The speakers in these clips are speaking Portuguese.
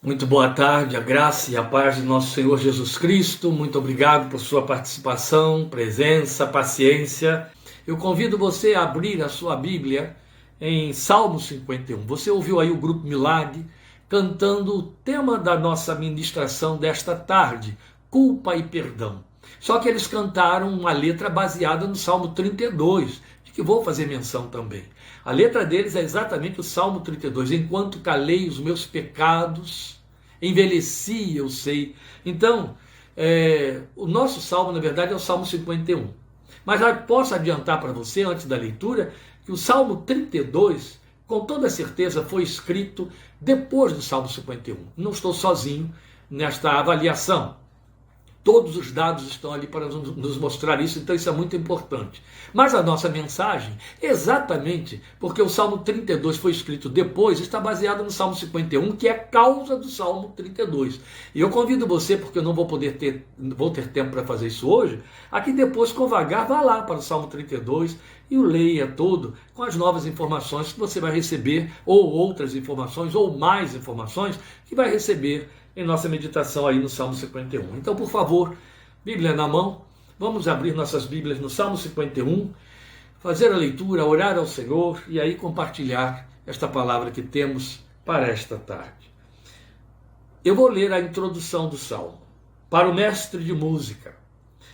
Muito boa tarde, a graça e a paz de nosso Senhor Jesus Cristo. Muito obrigado por sua participação, presença, paciência. Eu convido você a abrir a sua Bíblia em Salmo 51. Você ouviu aí o Grupo Milagre cantando o tema da nossa ministração desta tarde, culpa e perdão. Só que eles cantaram uma letra baseada no Salmo 32, de que vou fazer menção também. A letra deles é exatamente o Salmo 32. Enquanto calei os meus pecados, envelheci, eu sei. Então, o nosso salmo, na verdade, é o Salmo 51. Mas eu posso adiantar para você, antes da leitura, que o Salmo 32, com toda certeza, foi escrito depois do Salmo 51. Não estou sozinho nesta avaliação. Todos os dados estão ali para nos mostrar isso, então isso é muito importante. Mas a nossa mensagem, exatamente porque o Salmo 32 foi escrito depois, está baseada no Salmo 51, que é a causa do Salmo 32. E eu convido você, porque eu não vou ter tempo para fazer isso hoje, a que depois, com vagar, vá lá para o Salmo 32 e o leia todo com as novas informações que você vai receber, ou outras informações, ou mais informações que vai receber em nossa meditação aí no Salmo 51. Então, por favor, Bíblia na mão, vamos abrir nossas Bíblias no Salmo 51, fazer a leitura, orar ao Senhor e aí compartilhar esta palavra que temos para esta tarde. Eu vou ler a introdução do Salmo, para o mestre de música.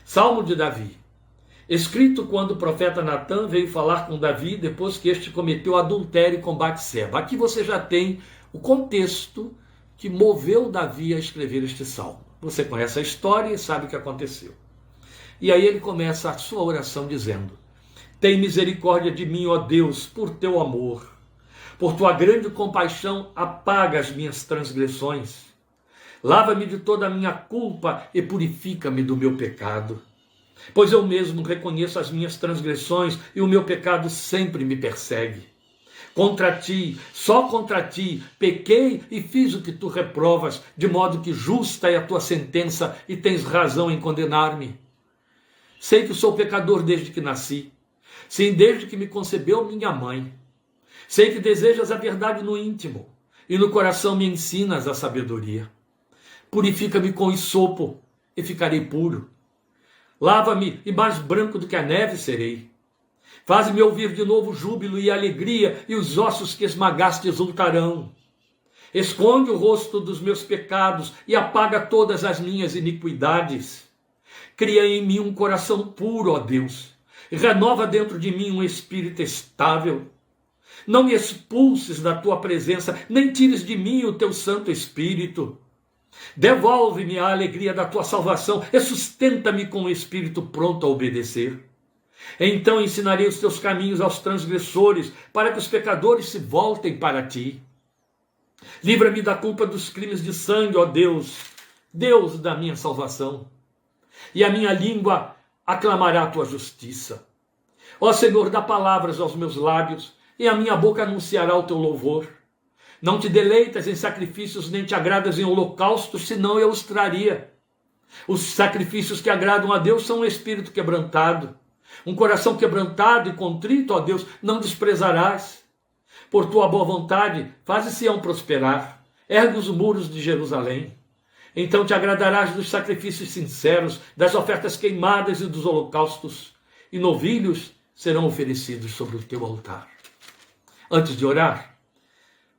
Salmo de Davi, escrito quando o profeta Natã veio falar com Davi depois que este cometeu adultério com Batseba. Aqui você já tem o contexto que moveu Davi a escrever este salmo. Você conhece a história e sabe o que aconteceu. E aí ele começa a sua oração dizendo: tem misericórdia de mim, ó Deus, por teu amor. Por tua grande compaixão, apaga as minhas transgressões. Lava-me de toda a minha culpa e purifica-me do meu pecado. Pois eu mesmo reconheço as minhas transgressões e o meu pecado sempre me persegue. Contra ti, só contra ti, pequei e fiz o que tu reprovas, de modo que justa é a tua sentença e tens razão em condenar-me. Sei que sou pecador desde que nasci, sim, desde que me concebeu minha mãe. Sei que desejas a verdade no íntimo e no coração me ensinas a sabedoria. Purifica-me com hisopo e ficarei puro. Lava-me e mais branco do que a neve serei. Faz-me ouvir de novo júbilo e alegria, e os ossos que esmagaste exultarão. Esconde o rosto dos meus pecados e apaga todas as minhas iniquidades. Cria em mim um coração puro, ó Deus, e renova dentro de mim um espírito estável. Não me expulses da tua presença, nem tires de mim o teu Santo Espírito. Devolve-me a alegria da tua salvação e sustenta-me com um espírito pronto a obedecer. Então ensinarei os teus caminhos aos transgressores, para que os pecadores se voltem para ti. Livra-me da culpa dos crimes de sangue, ó Deus, Deus da minha salvação. E a minha língua aclamará a tua justiça. Ó Senhor, dá palavras aos meus lábios, e a minha boca anunciará o teu louvor. Não te deleitas em sacrifícios, nem te agradas em holocaustos, senão eu os traria. Os sacrifícios que agradam a Deus são um espírito quebrantado. Um coração quebrantado e contrito, ó Deus, não desprezarás. Por tua boa vontade, faze Sião prosperar. Ergue os muros de Jerusalém. Então te agradarás dos sacrifícios sinceros, das ofertas queimadas e dos holocaustos. E novilhos serão oferecidos sobre o teu altar. Antes de orar,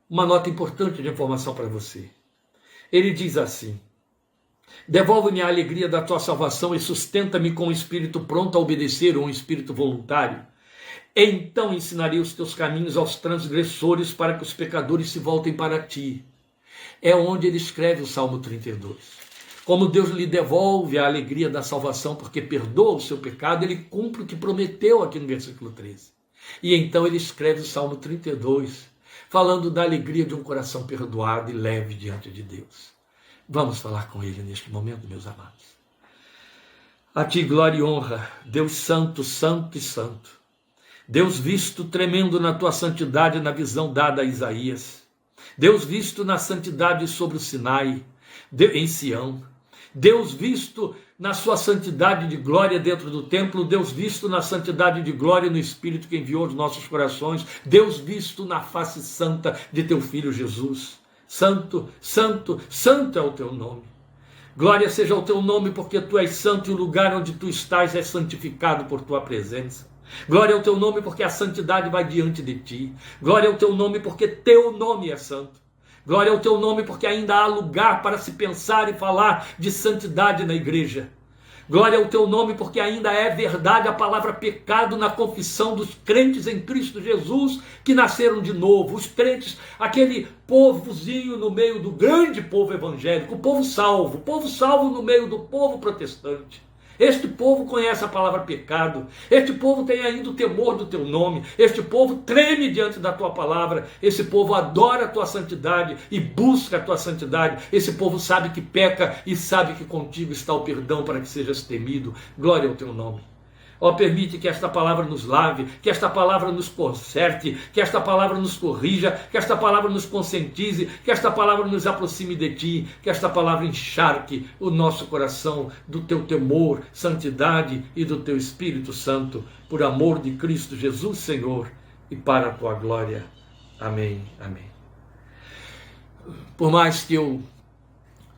uma nota importante de informação para você. Ele diz assim: devolve-me a alegria da tua salvação e sustenta-me com um espírito pronto a obedecer, ou um espírito voluntário. Então ensinarei os teus caminhos aos transgressores, para que os pecadores se voltem para ti. É onde ele escreve o Salmo 32. Como Deus lhe devolve a alegria da salvação, porque perdoa o seu pecado, ele cumpre o que prometeu aqui no versículo 13. E então ele escreve o Salmo 32, falando da alegria de um coração perdoado e leve diante de Deus. Vamos falar com ele neste momento, meus amados. A ti glória e honra, Deus santo, santo e santo. Deus visto tremendo na tua santidade na visão dada a Isaías. Deus visto na santidade sobre o Sinai, em Sião. Deus visto na sua santidade de glória dentro do templo, Deus visto na santidade de glória no Espírito que enviou os nossos corações, Deus visto na face santa de teu Filho Jesus. Santo, santo, santo é o teu nome. Glória seja o teu nome, porque tu és santo e o lugar onde tu estás é santificado por tua presença. Glória ao teu nome, porque a santidade vai diante de ti. Glória ao teu nome, porque teu nome é santo. Glória ao teu nome, porque ainda há lugar para se pensar e falar de santidade na igreja. Glória ao teu nome, porque ainda é verdade a palavra pecado na confissão dos crentes em Cristo Jesus que nasceram de novo. Os crentes, aquele povozinho no meio do grande povo evangélico, o povo salvo no meio do povo protestante. Este povo conhece a palavra pecado, este povo tem ainda o temor do teu nome, este povo treme diante da tua palavra, esse povo adora a tua santidade e busca a tua santidade, esse povo sabe que peca e sabe que contigo está o perdão para que sejas temido. Glória ao teu nome. Ó, permite que esta palavra nos lave, que esta palavra nos conserte, que esta palavra nos corrija, que esta palavra nos conscientize, que esta palavra nos aproxime de ti, que esta palavra encharque o nosso coração do teu temor, santidade e do teu Espírito Santo, por amor de Cristo Jesus, Senhor, e para a tua glória. Amém, amém. Por mais que eu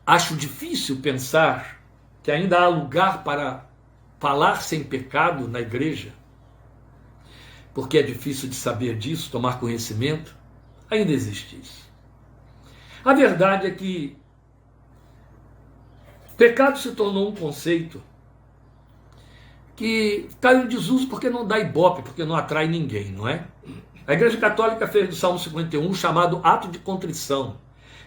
acho difícil pensar que ainda há lugar para falar sem pecado na igreja, porque é difícil de saber disso, tomar conhecimento, ainda existe isso. A verdade é que pecado se tornou um conceito que caiu em desuso porque não dá ibope, porque não atrai ninguém, não é? A Igreja Católica fez do Salmo 51 um chamado ato de contrição.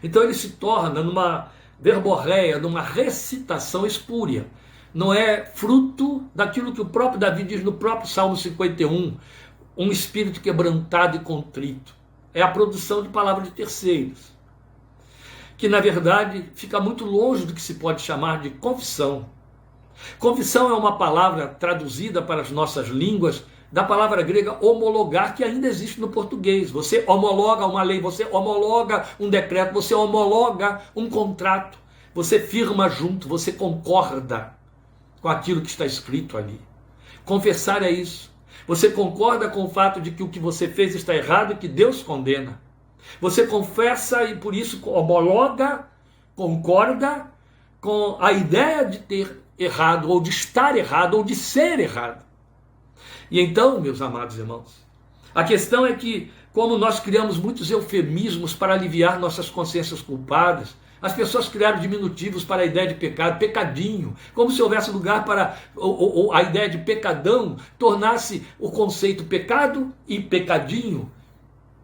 Então ele se torna numa verborreia, numa recitação espúria. Não é fruto daquilo que o próprio Davi diz no próprio Salmo 51, um espírito quebrantado e contrito. É a produção de palavras de terceiros, que na verdade fica muito longe do que se pode chamar de confissão. Confissão é uma palavra traduzida para as nossas línguas da palavra grega homologar, que ainda existe no português. Você homologa uma lei, você homologa um decreto, você homologa um contrato, você firma junto, você concorda com aquilo que está escrito ali. Confessar é isso. Você concorda com o fato de que o que você fez está errado e que Deus condena. Você confessa e por isso homologa, concorda com a ideia de ter errado, ou de estar errado, ou de ser errado. E então, meus amados irmãos, a questão é que, como nós criamos muitos eufemismos para aliviar nossas consciências culpadas, as pessoas criaram diminutivos para a ideia de pecado, pecadinho, como se houvesse lugar para a ideia de pecadão tornasse o conceito pecado e pecadinho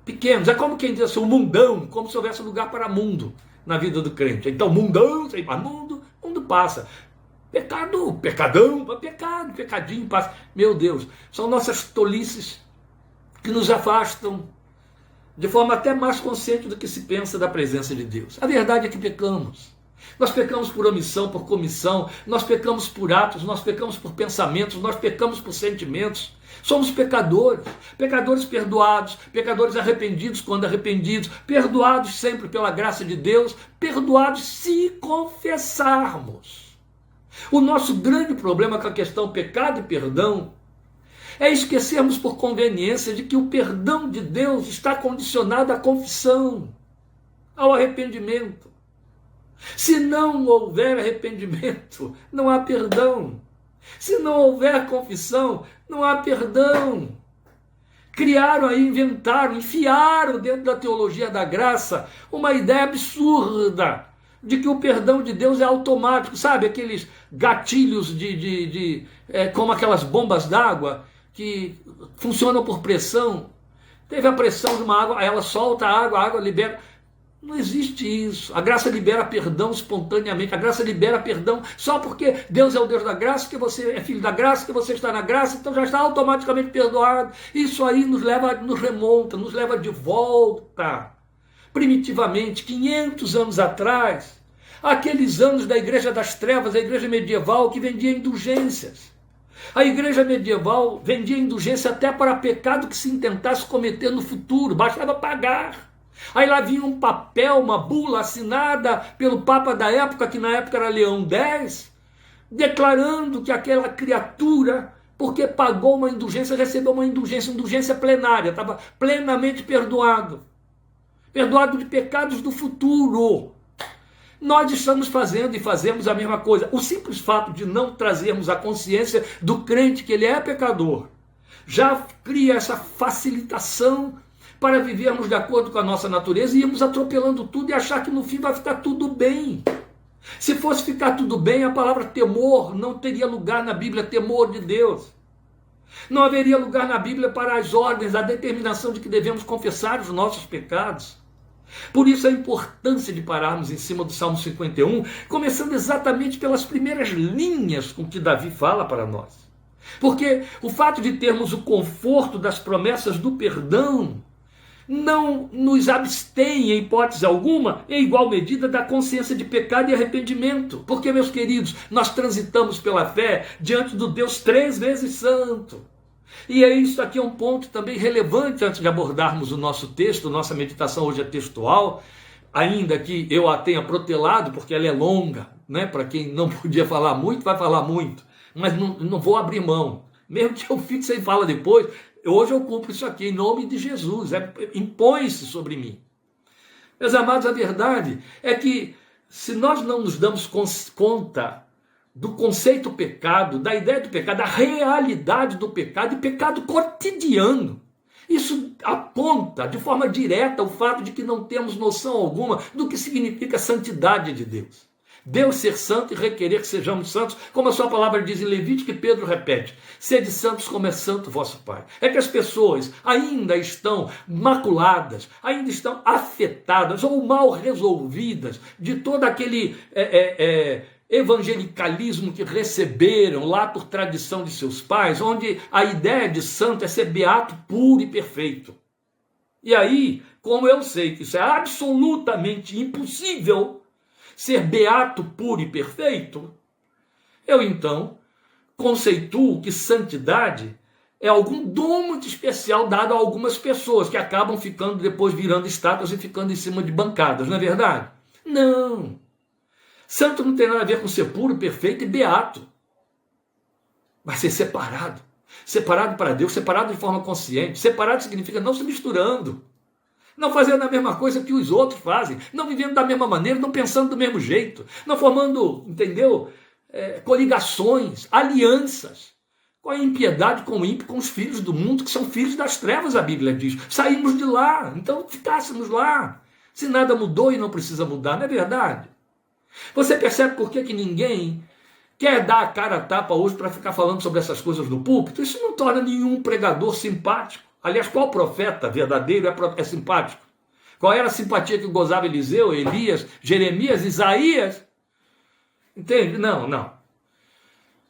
pequenos. É como quem diz assim, o mundão, como se houvesse lugar para mundo na vida do crente. Então, mundão, sem mundo passa. Pecado, pecadão, pecado, pecadinho passa. Meu Deus, são nossas tolices que nos afastam de forma até mais consciente do que se pensa da presença de Deus. A verdade é que pecamos. Nós pecamos por omissão, por comissão, nós pecamos por atos, nós pecamos por pensamentos, nós pecamos por sentimentos. Somos pecadores, pecadores perdoados, pecadores arrependidos quando arrependidos, perdoados sempre pela graça de Deus, perdoados se confessarmos. O nosso grande problema com a questão pecado e perdão é esquecermos por conveniência de que o perdão de Deus está condicionado à confissão, ao arrependimento. Se não houver arrependimento, não há perdão. Se não houver confissão, não há perdão. Criaram aí, inventaram, enfiaram dentro da teologia da graça uma ideia absurda de que o perdão de Deus é automático. Sabe aqueles gatilhos como aquelas bombas d'água que funcionam por pressão? Teve a pressão de uma água, ela solta a água libera. Não existe isso. A graça libera perdão espontaneamente. A graça libera perdão só porque Deus é o Deus da graça, que você é filho da graça, que você está na graça, então já está automaticamente perdoado. Isso aí nos remonta, nos leva de volta, primitivamente, 500 anos atrás, aqueles anos da Igreja das Trevas, a Igreja medieval, que vendia indulgências. A Igreja medieval vendia indulgência até para pecado que se intentasse cometer no futuro, bastava pagar. Aí lá vinha um papel, uma bula assinada pelo Papa da época, que na época era Leão X, declarando que aquela criatura, porque pagou uma indulgência, recebeu uma indulgência plenária, estava plenamente perdoado. perdoado de pecados do futuro. Nós estamos fazendo e fazemos a mesma coisa. O simples fato de não trazermos a consciência do crente que ele é pecador já cria essa facilitação para vivermos de acordo com a nossa natureza e irmos atropelando tudo e achar que no fim vai ficar tudo bem. Se fosse ficar tudo bem, a palavra temor não teria lugar na Bíblia, temor de Deus. Não haveria lugar na Bíblia para as ordens, a determinação de que devemos confessar os nossos pecados. Por isso a importância de pararmos em cima do Salmo 51, começando exatamente pelas primeiras linhas com que Davi fala para nós. Porque o fato de termos o conforto das promessas do perdão não nos abstém, em hipótese alguma, em igual medida, da consciência de pecado e arrependimento. Porque, meus queridos, nós transitamos pela fé diante do Deus 3 vezes santo. E isso aqui é um ponto também relevante antes de abordarmos o nosso texto. Nossa meditação hoje é textual, ainda que eu a tenha protelado, porque ela é longa, né? Para quem não podia falar muito, vai falar muito. Mas não vou abrir mão. Mesmo que eu fique sem fala depois, hoje eu cumpro isso aqui em nome de Jesus. Impõe-se sobre mim. Meus amados, a verdade é que se nós não nos damos conta do conceito pecado, da ideia do pecado, da realidade do pecado e pecado cotidiano, isso aponta de forma direta o fato de que não temos noção alguma do que significa a santidade de Deus. Deus ser santo e requerer que sejamos santos, como a sua palavra diz em Levítico e Pedro repete, sede santos como é santo vosso Pai. É que as pessoas ainda estão maculadas, ainda estão afetadas ou mal resolvidas de todo aquele evangelicalismo que receberam lá por tradição de seus pais, onde a ideia de santo é ser beato, puro e perfeito. E aí, como eu sei que isso é absolutamente impossível, ser beato, puro e perfeito, eu então conceituo que santidade é algum dom muito especial dado a algumas pessoas que acabam ficando depois virando estátuas e ficando em cima de bancadas, não é verdade? Não. Santo não tem nada a ver com ser puro, perfeito e beato. Mas ser separado. Separado para Deus, separado de forma consciente. Separado significa não se misturando. Não fazendo a mesma coisa que os outros fazem, não vivendo da mesma maneira, não pensando do mesmo jeito, não formando, entendeu? Coligações, alianças, com a impiedade, com o ímpio, com os filhos do mundo, que são filhos das trevas, a Bíblia diz. Saímos de lá, então ficássemos lá. Se nada mudou e não precisa mudar, não é verdade? Você percebe por que ninguém quer dar a cara a tapa hoje para ficar falando sobre essas coisas no púlpito? Isso não torna nenhum pregador simpático. Aliás, qual profeta verdadeiro é simpático? Qual era a simpatia que gozava Eliseu, Elias, Jeremias, Isaías? Entende? Não.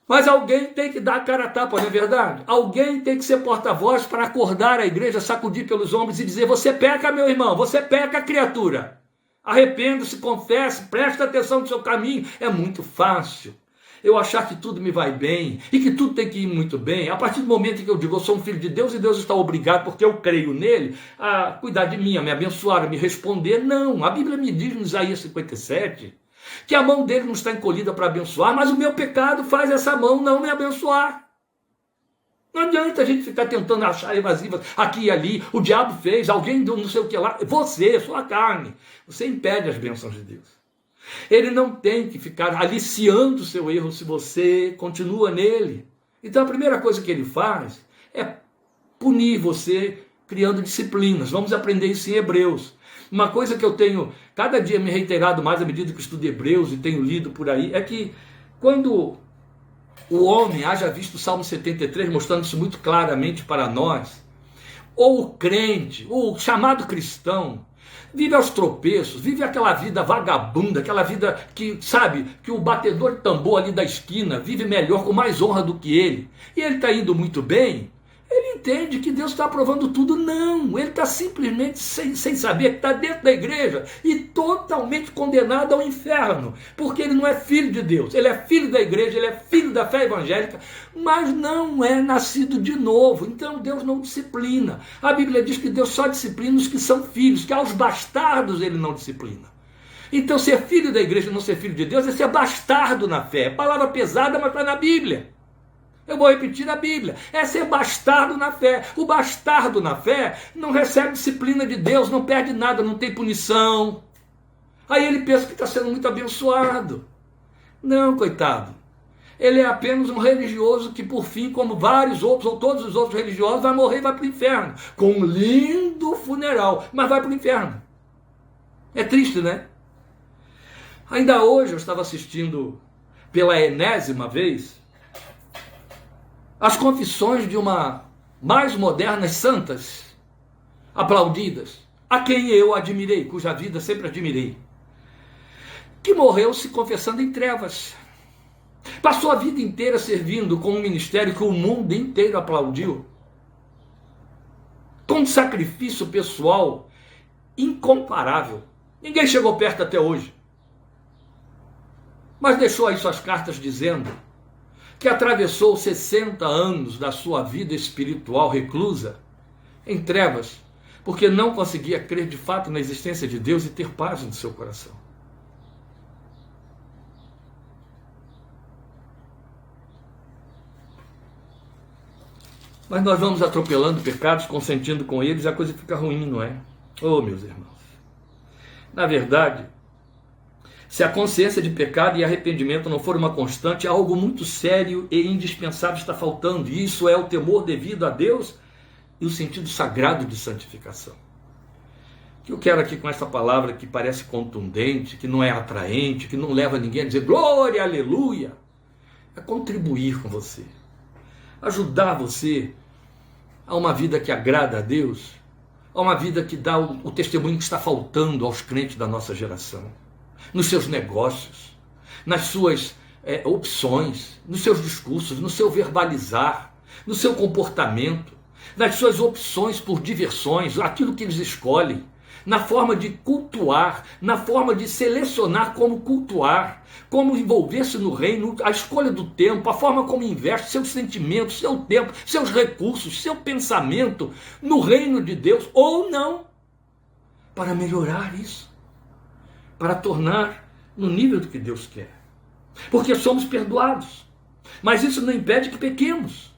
Mas alguém tem que dar a cara a tapa, não é verdade? Alguém tem que ser porta-voz para acordar a igreja, sacudir pelos ombros e dizer, você peca, meu irmão, você peca, criatura. Arrependa-se, confesse, preste atenção no seu caminho. É muito fácil eu achar que tudo me vai bem e que tudo tem que ir muito bem. A partir do momento em que eu digo, eu sou um filho de Deus e Deus está obrigado, porque eu creio nele, a cuidar de mim, a me abençoar, a me responder. Não, a Bíblia me diz no Isaías 57 que a mão dele não está encolhida para abençoar, mas o meu pecado faz essa mão não me abençoar. Não adianta a gente ficar tentando achar evasivas aqui e ali. O diabo fez, alguém deu não sei o que lá. Você, sua carne, você impede as bênçãos de Deus. Ele não tem que ficar aliciando o seu erro se você continua nele. Então a primeira coisa que ele faz é punir você criando disciplinas. Vamos aprender isso em Hebreus. Uma coisa que eu tenho cada dia me reiterado mais à medida que estudo Hebreus e tenho lido por aí, é que quando o homem, haja visto o Salmo 73, mostrando isso muito claramente para nós, ou o crente, ou o chamado cristão, vive aos tropeços, vive aquela vida vagabunda, aquela vida que, sabe, que o batedor de tambor ali da esquina vive melhor, com mais honra do que ele, e ele está indo muito bem, ele entende que Deus está aprovando tudo. Não, ele está simplesmente sem saber que está dentro da igreja e totalmente condenado ao inferno, porque ele não é filho de Deus, ele é filho da igreja, ele é filho da fé evangélica, mas não é nascido de novo. Então Deus não disciplina. A Bíblia diz que Deus só disciplina os que são filhos, que aos bastardos ele não disciplina. Então ser filho da igreja e não ser filho de Deus é ser bastardo na fé. É palavra pesada, mas está na Bíblia. Eu vou repetir a Bíblia. É ser bastardo na fé. O bastardo na fé não recebe disciplina de Deus, não perde nada, não tem punição. Aí ele pensa que está sendo muito abençoado. Não, coitado. Ele é apenas um religioso que, por fim, como vários outros, ou todos os outros religiosos, vai morrer e vai para o inferno. Com um lindo funeral, mas vai para o inferno. É triste, né? Ainda hoje eu estava assistindo pela enésima vez as confissões de uma mais modernas santas, aplaudidas, a quem eu admirei, cuja vida sempre admirei, que morreu se confessando em trevas. Passou a vida inteira servindo com um ministério que o mundo inteiro aplaudiu, com um sacrifício pessoal incomparável. Ninguém chegou perto até hoje. Mas deixou aí suas cartas dizendo que atravessou 60 anos da sua vida espiritual reclusa em trevas, porque não conseguia crer de fato na existência de Deus e ter paz no seu coração. Mas nós vamos atropelando pecados, consentindo com eles, e a coisa fica ruim, não é? Oh, meus irmãos. Na verdade, se a consciência de pecado e arrependimento não for uma constante, algo muito sério e indispensável está faltando. E isso é o temor devido a Deus e o sentido sagrado de santificação. O que eu quero aqui com essa palavra que parece contundente, que não é atraente, que não leva ninguém a dizer glória, aleluia, é contribuir com você, ajudar você a uma vida que agrada a Deus, a uma vida que dá o testemunho que está faltando aos crentes da nossa geração, nos seus negócios, nas suas opções, nos seus discursos, no seu verbalizar, no seu comportamento, nas suas opções por diversões, aquilo que eles escolhem, na forma de cultuar, na forma de selecionar como cultuar, como envolver-se no reino, a escolha do tempo, a forma como investe seus sentimentos, seu tempo, seus recursos, seu pensamento no reino de Deus, ou não, para melhorar isso, para tornar no nível do que Deus quer. Porque somos perdoados, mas isso não impede que pequemos.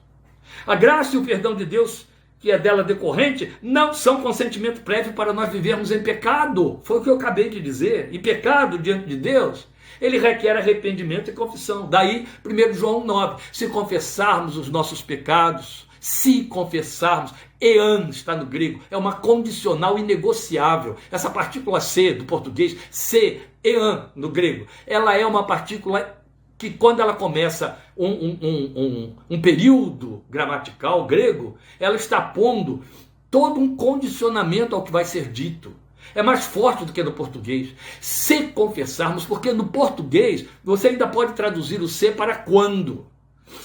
A graça e o perdão de Deus, que é dela decorrente, não são consentimento prévio para nós vivermos em pecado. Foi o que eu acabei de dizer. E pecado diante de Deus, ele requer arrependimento e confissão. Daí 1 João 9, se confessarmos os nossos pecados, se confessarmos, ean está no grego, é uma condicional inegociável. Essa partícula C do português, se, ean no grego, ela é uma partícula que quando ela começa um período gramatical grego, ela está pondo todo um condicionamento ao que vai ser dito. É mais forte do que no português. Se confessarmos, porque no português você ainda pode traduzir o se para quando.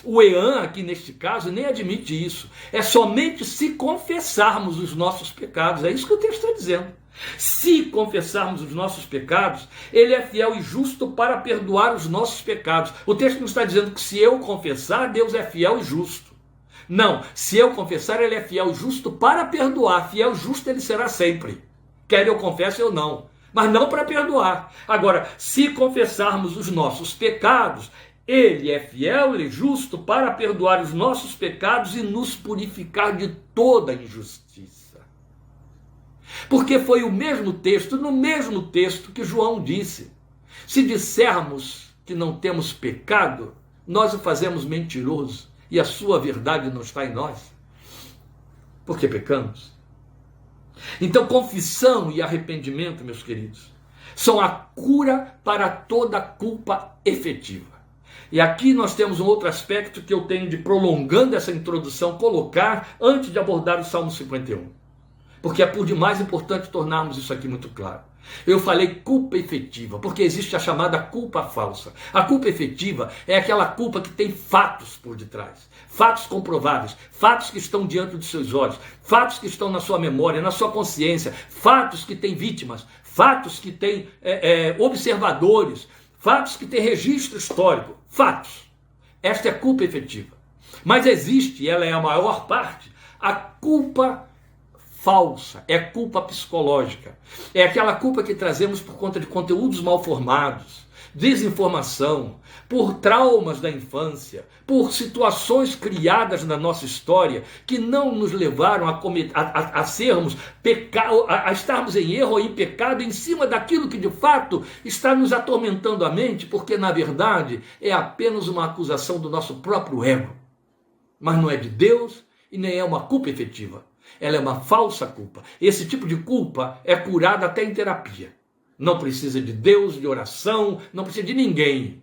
O ean aqui neste caso nem admite isso. É somente se confessarmos os nossos pecados. É isso que o texto está dizendo. Se confessarmos os nossos pecados, ele é fiel e justo para perdoar os nossos pecados. O texto não está dizendo que se eu confessar, Deus é fiel e justo. Não, se eu confessar, ele é fiel e justo para perdoar. Fiel e justo ele será sempre. Quer eu confesse ou não, mas não para perdoar. Agora, se confessarmos os nossos pecados, ele é fiel e justo para perdoar os nossos pecados e nos purificar de toda injustiça. Porque foi o mesmo texto, no mesmo texto que João disse: se dissermos que não temos pecado, nós o fazemos mentiroso e a sua verdade não está em nós. Porque pecamos. Então, confissão e arrependimento, meus queridos, são a cura para toda culpa efetiva. E aqui nós temos um outro aspecto que eu tenho de, prolongando essa introdução, colocar antes de abordar o Salmo 51. Porque é por demais importante tornarmos isso aqui muito claro. Eu falei culpa efetiva, porque existe a chamada culpa falsa. A culpa efetiva é aquela culpa que tem fatos por detrás. Fatos comprováveis, fatos que estão diante dos seus olhos, fatos que estão na sua memória, na sua consciência, fatos que têm vítimas, fatos que têm observadores, fatos que têm registro histórico, fatos. Esta é a culpa efetiva. Mas existe, e ela é a maior parte, a culpa falsa, é culpa psicológica. É aquela culpa que trazemos por conta de conteúdos mal formados, desinformação, por traumas da infância, por situações criadas na nossa história que não nos levaram a sermos a estarmos em erro ou em pecado em cima daquilo que de fato está nos atormentando a mente, porque na verdade é apenas uma acusação do nosso próprio ego. Mas não é de Deus e nem é uma culpa efetiva. Ela é uma falsa culpa. Esse tipo de culpa é curada até em terapia. Não precisa de Deus, de oração, não precisa de ninguém.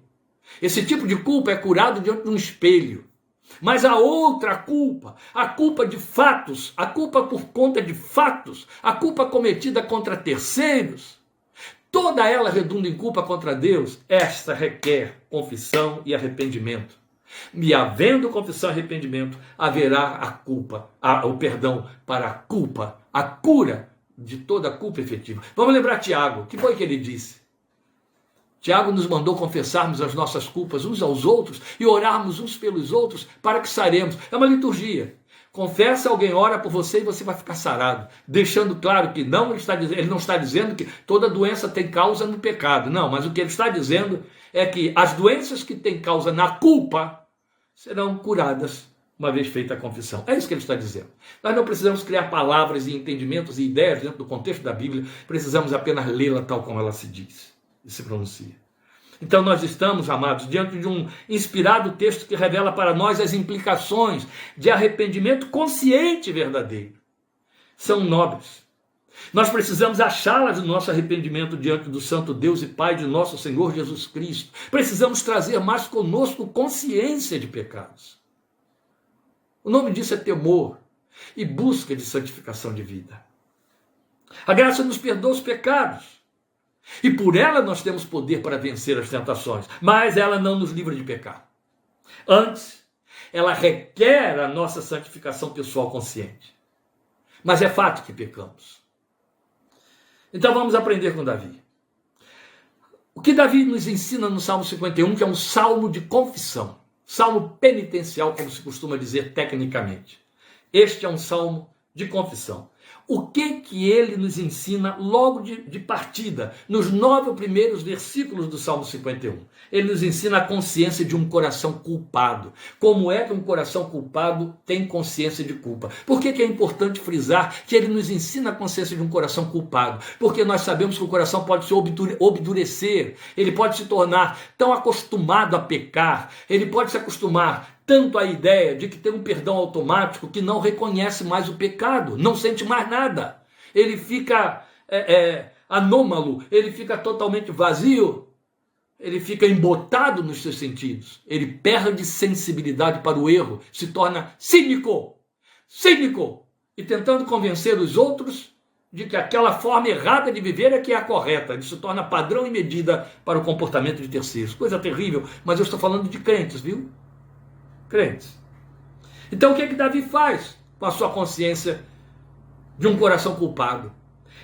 Esse tipo de culpa é curado diante de um espelho. Mas a outra culpa, a culpa de fatos, a culpa por conta de fatos, a culpa cometida contra terceiros, toda ela redunda em culpa contra Deus. Esta requer confissão e arrependimento. E havendo confissão e arrependimento, haverá a culpa, o perdão para a culpa, a cura de toda a culpa efetiva. Vamos lembrar Tiago, o que foi que ele disse? Tiago nos mandou confessarmos as nossas culpas uns aos outros e orarmos uns pelos outros para que saremos. É uma liturgia. Confessa, alguém ora por você e você vai ficar sarado. Deixando claro que ele não está dizendo que toda doença tem causa no pecado. Não, mas o que ele está dizendo é que as doenças que têm causa na culpa serão curadas uma vez feita a confissão. É isso que ele está dizendo. Nós não precisamos criar palavras e entendimentos e ideias dentro do contexto da Bíblia, precisamos apenas lê-la tal como ela se diz e se pronuncia. Então nós estamos, amados, diante de um inspirado texto que revela para nós as implicações de arrependimento consciente e verdadeiro. São nobres. Nós precisamos achá-las no nosso arrependimento diante do Santo Deus e Pai de nosso Senhor Jesus Cristo. Precisamos trazer mais conosco consciência de pecados. O nome disso é temor e busca de santificação de vida. A graça nos perdoa os pecados. E por ela nós temos poder para vencer as tentações. Mas ela não nos livra de pecar. Antes, ela requer a nossa santificação pessoal consciente. Mas é fato que pecamos. Então vamos aprender com Davi. O que Davi nos ensina no Salmo 51, que é um salmo de confissão. Salmo penitencial, como se costuma dizer tecnicamente. Este é um salmo de confissão. O que ele nos ensina logo de partida, nos 9 primeiros versículos do Salmo 51? Ele nos ensina a consciência de um coração culpado. Como é que um coração culpado tem consciência de culpa? Por que é importante frisar que ele nos ensina a consciência de um coração culpado? Porque nós sabemos que o coração pode se obdurecer, ele pode se tornar tão acostumado a pecar, ele pode se acostumar tanto à ideia de que tem um perdão automático que não reconhece mais o pecado, não sente mais nada. Ele fica anômalo, ele fica totalmente vazio, ele fica embotado nos seus sentidos, ele perde sensibilidade para o erro, se torna cínico, e tentando convencer os outros de que aquela forma errada de viver é que é a correta, ele se torna padrão e medida para o comportamento de terceiros. Coisa terrível, mas eu estou falando de crentes, viu? Crentes. Então o que Davi faz com a sua consciência de um coração culpado?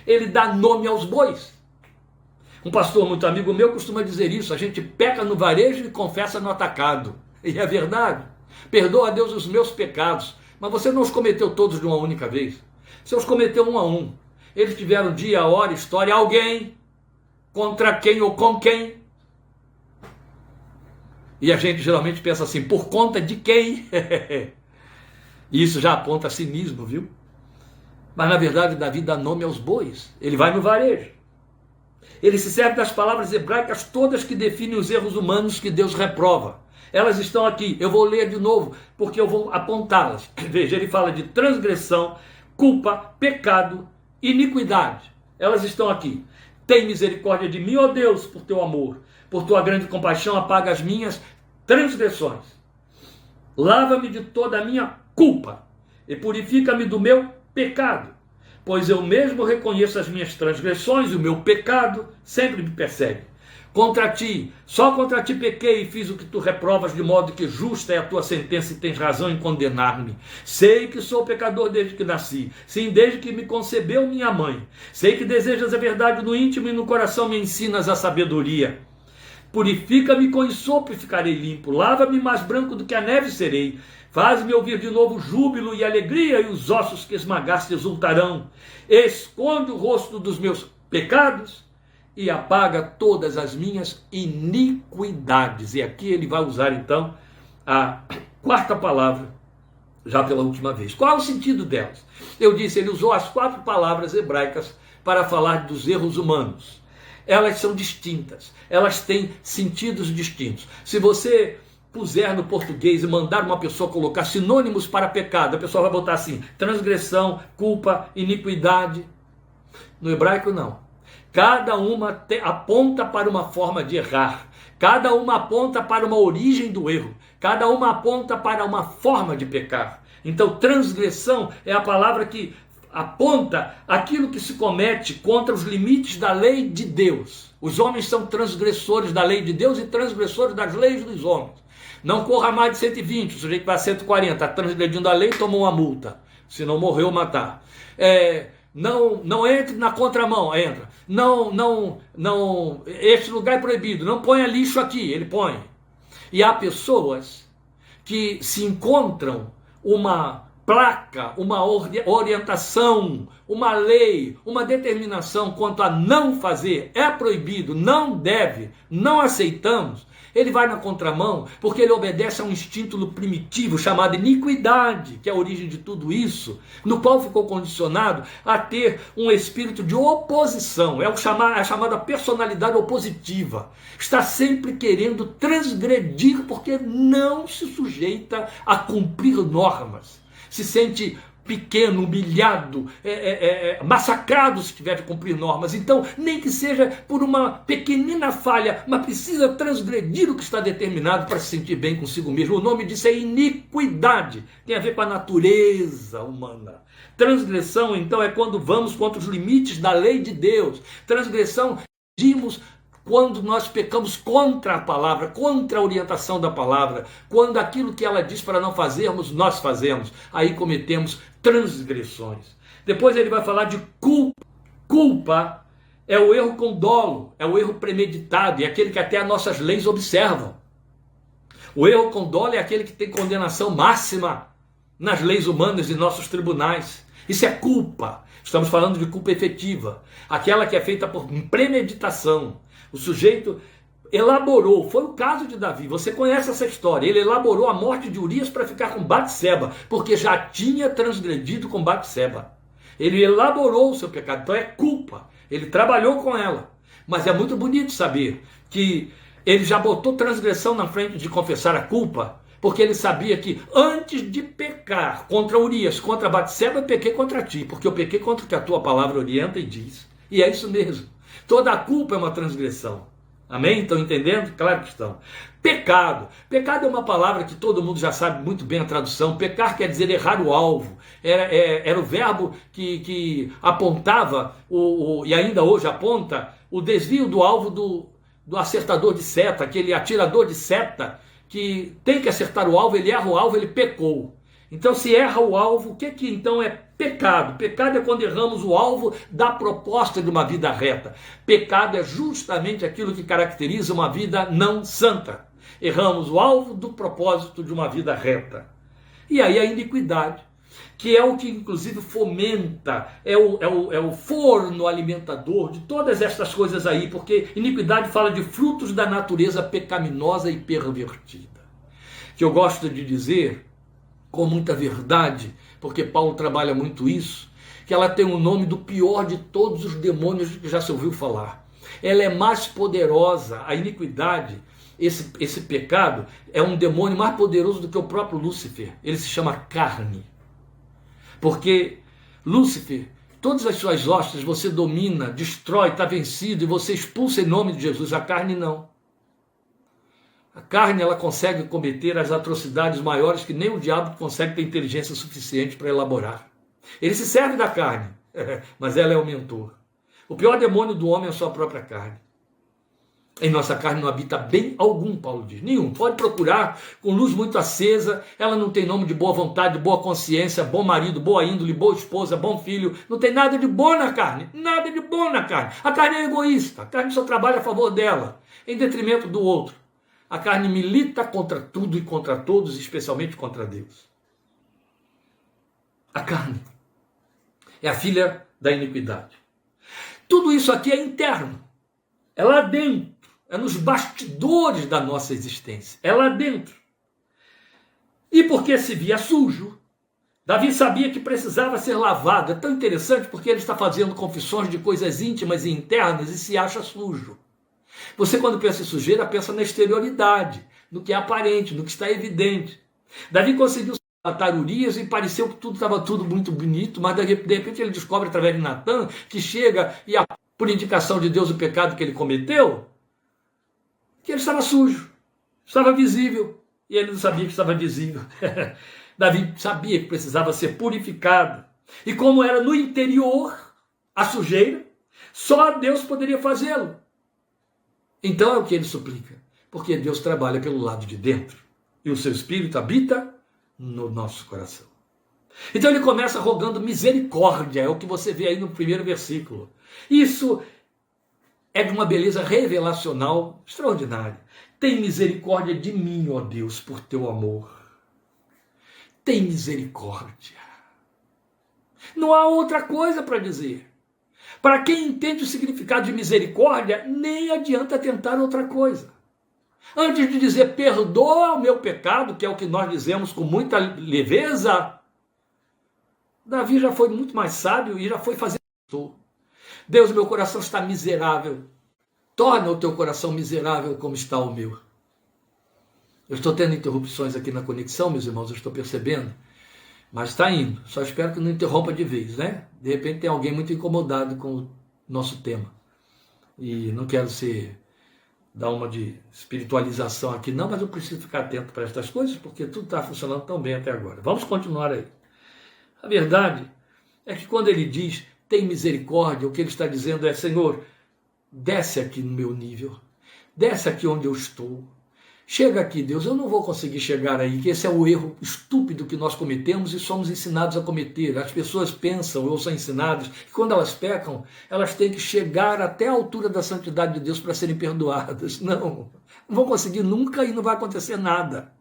Ele dá nome aos bois. Um pastor muito amigo meu costuma dizer isso: a gente peca no varejo e confessa no atacado. E é verdade. Perdoa a Deus os meus pecados, mas você não os cometeu todos de uma única vez. Você os cometeu um a um. Eles tiveram dia, hora, história, alguém, contra quem ou com quem. E a gente geralmente pensa assim, por conta de quem? E isso já aponta cinismo, viu? Mas na verdade Davi dá nome aos bois. Ele vai no varejo. Ele se serve das palavras hebraicas todas que definem os erros humanos que Deus reprova. Elas estão aqui. Eu vou ler de novo, porque eu vou apontá-las. Veja, ele fala de transgressão, culpa, pecado, iniquidade. Elas estão aqui. Tem misericórdia de mim, ó Deus, por teu amor. Por tua grande compaixão, apaga as minhas transgressões. Lava-me de toda a minha culpa e purifica-me do meu pecado, pois eu mesmo reconheço as minhas transgressões e o meu pecado sempre me persegue. Contra ti, só contra ti pequei e fiz o que tu reprovas, de modo que justa é a tua sentença e tens razão em condenar-me. Sei que sou pecador desde que nasci, sim, desde que me concebeu minha mãe. Sei que desejas a verdade no íntimo e no coração me ensinas a sabedoria. Purifica-me com ensopo e ficarei limpo. Lava-me mais branco do que a neve serei. Faz-me ouvir de novo júbilo e alegria, e os ossos que esmagaste exultarão. Esconde o rosto dos meus pecados e apaga todas as minhas iniquidades. E aqui ele vai usar então a quarta palavra, já pela última vez. Qual é o sentido delas? Eu disse, ele usou as 4 palavras hebraicas para falar dos erros humanos. Elas são distintas, elas têm sentidos distintos. Se você puser no português e mandar uma pessoa colocar sinônimos para pecado, a pessoa vai botar assim, transgressão, culpa, iniquidade. No hebraico não. Cada uma aponta para uma forma de errar. Cada uma aponta para uma origem do erro. Cada uma aponta para uma forma de pecar. Então, transgressão é a palavra que aponta aquilo que se comete contra os limites da lei de Deus. Os homens são transgressores da lei de Deus e transgressores das leis dos homens. Não corra mais de 120, o sujeito vai a 140, está transgredindo a lei, tomou uma multa. Se não morreu, matar. Não entre na contramão, entra. Não, este lugar é proibido, não ponha lixo aqui, ele põe. E há pessoas que se encontram uma placa, uma orientação, uma lei, uma determinação quanto a não fazer, é proibido, não deve, não aceitamos. Ele vai na contramão porque ele obedece a um instinto primitivo chamado iniquidade, que é a origem de tudo isso, no qual ficou condicionado a ter um espírito de oposição, é a chamada personalidade opositiva. Está sempre querendo transgredir porque não se sujeita a cumprir normas. Se sente pequeno, humilhado, massacrado se tiver de cumprir normas. Então, nem que seja por uma pequenina falha, mas precisa transgredir o que está determinado para se sentir bem consigo mesmo. O nome disso é iniquidade. Tem a ver com a natureza humana. Transgressão, então, é quando vamos contra os limites da lei de Deus. Transgressão, dimos quando nós pecamos contra a palavra, contra a orientação da palavra, quando aquilo que ela diz para não fazermos, nós fazemos, aí cometemos transgressões. Depois ele vai falar de culpa. Culpa é o erro com dolo, é o erro premeditado, é aquele que até as nossas leis observam. O erro com dolo é aquele que tem condenação máxima nas leis humanas e nossos tribunais. Isso é culpa. Estamos falando de culpa efetiva, aquela que é feita por premeditação. O sujeito elaborou, foi o caso de Davi, você conhece essa história, ele elaborou a morte de Urias para ficar com Batseba, porque já tinha transgredido com Batseba. Ele elaborou o seu pecado, então é culpa, ele trabalhou com ela. Mas é muito bonito saber que ele já botou transgressão na frente de confessar a culpa, porque ele sabia que antes de pecar contra Urias, contra Batseba, eu pequei contra ti, porque eu pequei contra o que a tua palavra orienta e diz. E é isso mesmo. Toda a culpa é uma transgressão. Amém? Estão entendendo? Claro que estão. Pecado. Pecado é uma palavra que todo mundo já sabe muito bem a tradução. Pecar quer dizer errar o alvo. Era o verbo que apontava, e ainda hoje aponta, o desvio do alvo do acertador de seta, aquele atirador de seta que tem que acertar o alvo, ele erra o alvo, ele pecou. Então, se erra o alvo, o que então é pecado? Pecado é quando erramos o alvo da proposta de uma vida reta. Pecado é justamente aquilo que caracteriza uma vida não santa. Erramos o alvo do propósito de uma vida reta. E aí a iniquidade, que é o que inclusive fomenta, é o forno alimentador de todas estas coisas aí, porque iniquidade fala de frutos da natureza pecaminosa e pervertida. Que eu gosto de dizer com muita verdade, porque Paulo trabalha muito isso, que ela tem o nome do pior de todos os demônios que já se ouviu falar. Ela é mais poderosa, a iniquidade, esse pecado, é um demônio mais poderoso do que o próprio Lúcifer. Ele se chama carne. Porque Lúcifer, todas as suas hostes você domina, destrói, está vencido e você expulsa em nome de Jesus. A carne não. A carne, ela consegue cometer as atrocidades maiores que nem o diabo consegue ter inteligência suficiente para elaborar. Ele se serve da carne, mas ela é o mentor. O pior demônio do homem é a sua própria carne. Em nossa carne não habita bem algum, Paulo diz. Nenhum. Pode procurar com luz muito acesa. Ela não tem nome de boa vontade, boa consciência, bom marido, boa índole, boa esposa, bom filho. Não tem nada de bom na carne. Nada de bom na carne. A carne é egoísta. A carne só trabalha a favor dela, em detrimento do outro. A carne milita contra tudo e contra todos, especialmente contra Deus. A carne é a filha da iniquidade. Tudo isso aqui é interno. É lá dentro. É nos bastidores da nossa existência. É lá dentro. E porque se via sujo, Davi sabia que precisava ser lavado. É tão interessante porque ele está fazendo confissões de coisas íntimas e internas e se acha sujo. Você, quando pensa em sujeira, pensa na exterioridade, no que é aparente, no que está evidente. Davi conseguiu matar Urias e pareceu que tudo estava muito bonito, mas de repente ele descobre através de Natã que chega e, por indicação de Deus, o pecado que ele cometeu, que ele estava sujo, estava visível, e ele não sabia que estava visível. Davi sabia que precisava ser purificado, e como era no interior a sujeira, só Deus poderia fazê-lo. Então é o que ele suplica, porque Deus trabalha pelo lado de dentro, e o seu Espírito habita no nosso coração. Então ele começa rogando misericórdia, é o que você vê aí no primeiro versículo. Isso é de uma beleza revelacional extraordinária. Tem misericórdia de mim, ó Deus, por teu amor. Tem misericórdia. Não há outra coisa para dizer. Para quem entende o significado de misericórdia, nem adianta tentar outra coisa. Antes de dizer perdoa o meu pecado, que é o que nós dizemos com muita leveza, Davi já foi muito mais sábio e já foi fazer isso. Deus, meu coração está miserável. Torna o teu coração miserável como está o meu. Eu estou tendo interrupções aqui na conexão, meus irmãos, eu estou percebendo. Mas está indo. Só espero que não interrompa de vez, né? De repente tem alguém muito incomodado com o nosso tema. E não quero dar uma de espiritualização aqui, não, mas eu preciso ficar atento para estas coisas, porque tudo está funcionando tão bem até agora. Vamos continuar aí. A verdade é que quando ele diz tem misericórdia, o que ele está dizendo é: Senhor, desce aqui no meu nível, desce aqui onde eu estou, chega aqui, Deus, eu não vou conseguir chegar aí, que esse é o erro estúpido que nós cometemos e somos ensinados a cometer. As pessoas pensam, ou são ensinadas, que quando elas pecam, elas têm que chegar até a altura da santidade de Deus para serem perdoadas. Não vão conseguir nunca e não vai acontecer nada.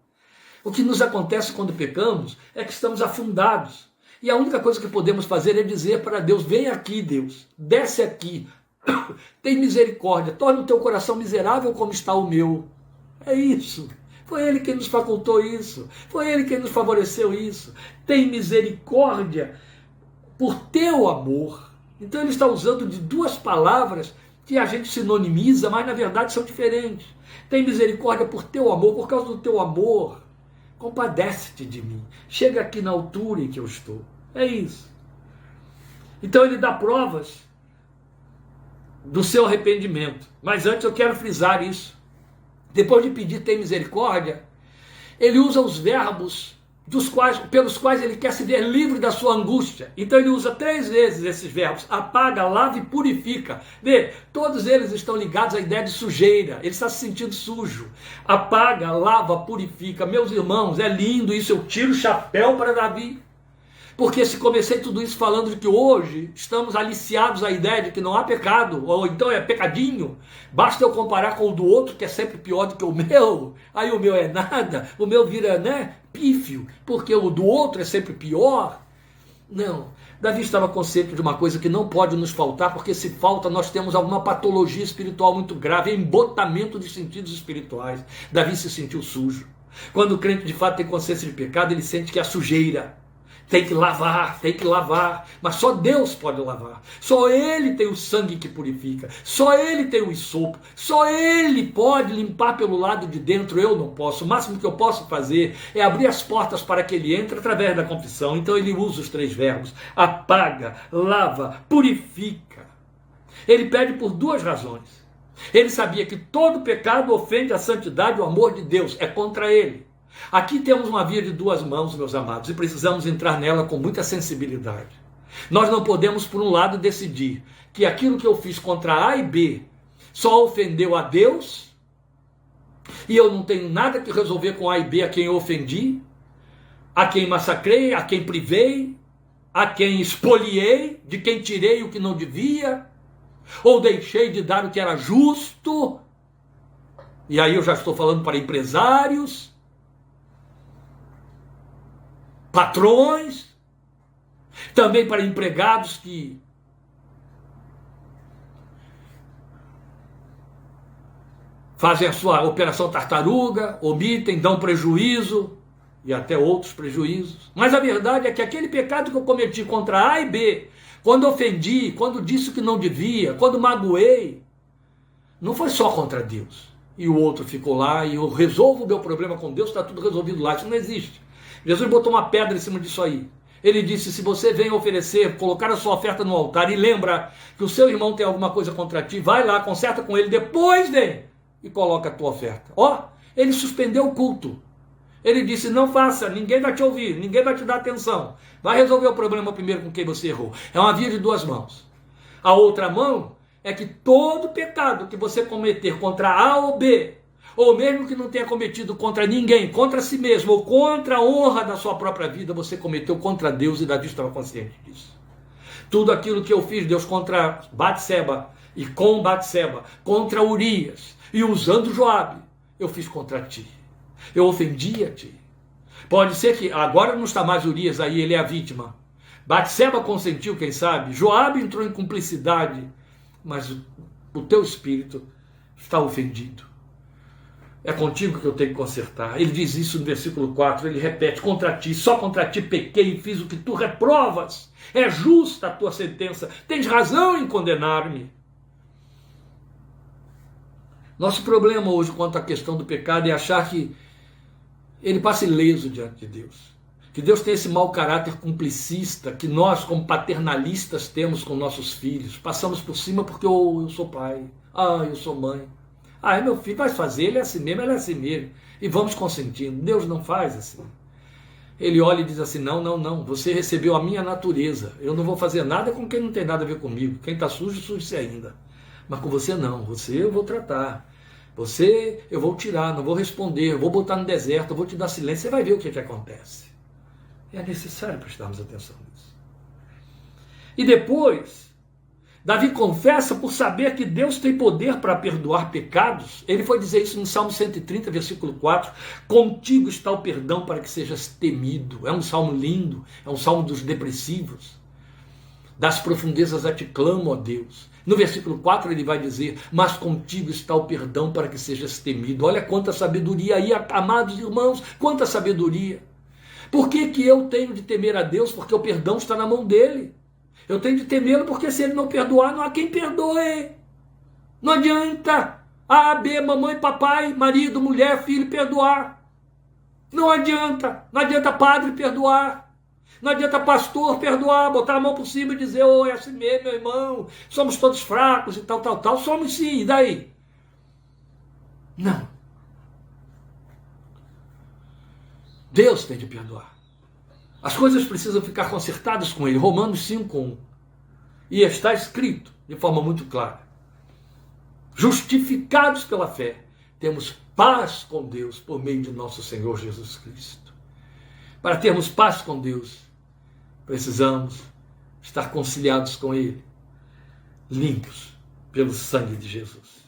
O que nos acontece quando pecamos é que estamos afundados. E a única coisa que podemos fazer é dizer para Deus: vem aqui, Deus, desce aqui, tem misericórdia, torna o teu coração miserável como está o meu. É isso. Foi Ele quem nos facultou isso. Foi Ele quem nos favoreceu isso. Tem misericórdia por teu amor. Então ele está usando de duas palavras que a gente sinonimiza, mas na verdade são diferentes. Tem misericórdia por teu amor, por causa do teu amor. Compadece-te de mim. Chega aqui na altura em que eu estou. É isso. Então ele dá provas do seu arrependimento. Mas antes eu quero frisar isso. Depois de pedir tem misericórdia, ele usa os verbos pelos quais ele quer se ver livre da sua angústia. Então ele usa 3 vezes esses verbos: apaga, lava e purifica. Vê, todos eles estão ligados à ideia de sujeira. Ele está se sentindo sujo. Apaga, lava, purifica. Meus irmãos, é lindo isso. Eu tiro o chapéu para Davi. Porque se comecei tudo isso falando de que hoje estamos aliciados à ideia de que não há pecado, ou então é pecadinho, basta eu comparar com o do outro, que é sempre pior do que o meu, aí o meu é nada, o meu vira, pífio, porque o do outro é sempre pior. Não, Davi estava consciente de uma coisa que não pode nos faltar, porque se falta nós temos alguma patologia espiritual muito grave, embotamento de sentidos espirituais. Davi se sentiu sujo. Quando o crente de fato tem consciência de pecado, ele sente que é sujeira. Tem que lavar, mas só Deus pode lavar. Só Ele tem o sangue que purifica, só Ele tem o hisopo, só Ele pode limpar pelo lado de dentro. Eu não posso. O máximo que eu posso fazer é abrir as portas para que Ele entre através da confissão. Então ele usa os 3 verbos: apaga, lava, purifica. Ele pede por 2 razões. Ele sabia que todo pecado ofende a santidade e o amor de Deus, é contra Ele. Aqui temos uma via de 2 mãos, meus amados, e precisamos entrar nela com muita sensibilidade. Nós não podemos, por um lado, decidir que aquilo que eu fiz contra A e B só ofendeu a Deus, e eu não tenho nada que resolver com A e B a quem eu ofendi, a quem massacrei, a quem privei, a quem expoliei, de quem tirei o que não devia, ou deixei de dar o que era justo. E aí eu já estou falando para empresários, patrões, também para empregados que fazem a sua operação tartaruga, omitem, dão prejuízo e até outros prejuízos. Mas a verdade é que aquele pecado que eu cometi contra A e B, quando ofendi, quando disse o que não devia, quando magoei, não foi só contra Deus. E o outro ficou lá e eu resolvo o meu problema com Deus, está tudo resolvido lá. Isso não existe. Jesus botou uma pedra em cima disso aí. Ele disse, se você vem oferecer, colocar a sua oferta no altar e lembra que o seu irmão tem alguma coisa contra ti, vai lá, conserta com ele, depois vem e coloca a tua oferta. Ó, ele suspendeu o culto. Ele disse, não faça, ninguém vai te ouvir, ninguém vai te dar atenção. Vai resolver o problema primeiro com quem você errou. É uma via de duas mãos. A outra mão é que todo pecado que você cometer contra A ou B, ou mesmo que não tenha cometido contra ninguém, contra si mesmo, ou contra a honra da sua própria vida, você cometeu contra Deus e Davi estava consciente disso. Tudo aquilo que eu fiz, Deus, contra Batseba e com Batseba, contra Urias e usando Joabe, eu fiz contra ti. Eu ofendi a ti. Pode ser que agora não está mais Urias aí, ele é a vítima. Batseba consentiu, quem sabe? Joabe entrou em cumplicidade, mas o teu espírito está ofendido. É contigo que eu tenho que consertar. Ele diz isso no versículo 4, ele repete, contra ti, só contra ti pequei e fiz o que tu reprovas. É justa a tua sentença, tens razão em condenar-me. Nosso problema hoje quanto à questão do pecado é achar que ele passa ileso diante de Deus. Que Deus tem esse mau caráter complicista que nós, como paternalistas, temos com nossos filhos. Passamos por cima porque eu sou pai, eu sou mãe. É meu filho, vai fazer, ele é assim mesmo, ela é assim mesmo. E vamos consentindo. Deus não faz assim. Ele olha e diz assim, não, você recebeu a minha natureza. Eu não vou fazer nada com quem não tem nada a ver comigo. Quem está sujo, suje-se ainda. Mas com você não, você eu vou tratar. Você eu vou tirar, não vou responder, eu vou botar no deserto, eu vou te dar silêncio, você vai ver o que acontece. É necessário prestarmos atenção nisso. E depois, Davi confessa por saber que Deus tem poder para perdoar pecados. Ele foi dizer isso no Salmo 130, versículo 4. Contigo está o perdão para que sejas temido. É um salmo lindo, é um salmo dos depressivos. Das profundezas a te clamo, ó Deus. No versículo 4 ele vai dizer, mas contigo está o perdão para que sejas temido. Olha quanta sabedoria aí, amados irmãos, quanta sabedoria. Por que eu tenho de temer a Deus? Porque o perdão está na mão dele. Eu tenho de temê-lo porque se ele não perdoar, não há quem perdoe. Não adianta A, B, mamãe, papai, marido, mulher, filho perdoar. Não adianta. Não adianta padre perdoar. Não adianta pastor perdoar, botar a mão por cima e dizer, é assim mesmo, meu irmão, somos todos fracos e tal. Somos sim, e daí? Não. Deus tem de perdoar. As coisas precisam ficar consertadas com ele. Romanos 5:1. E está escrito de forma muito clara. Justificados pela fé, temos paz com Deus por meio de nosso Senhor Jesus Cristo. Para termos paz com Deus, precisamos estar conciliados com Ele, limpos pelo sangue de Jesus.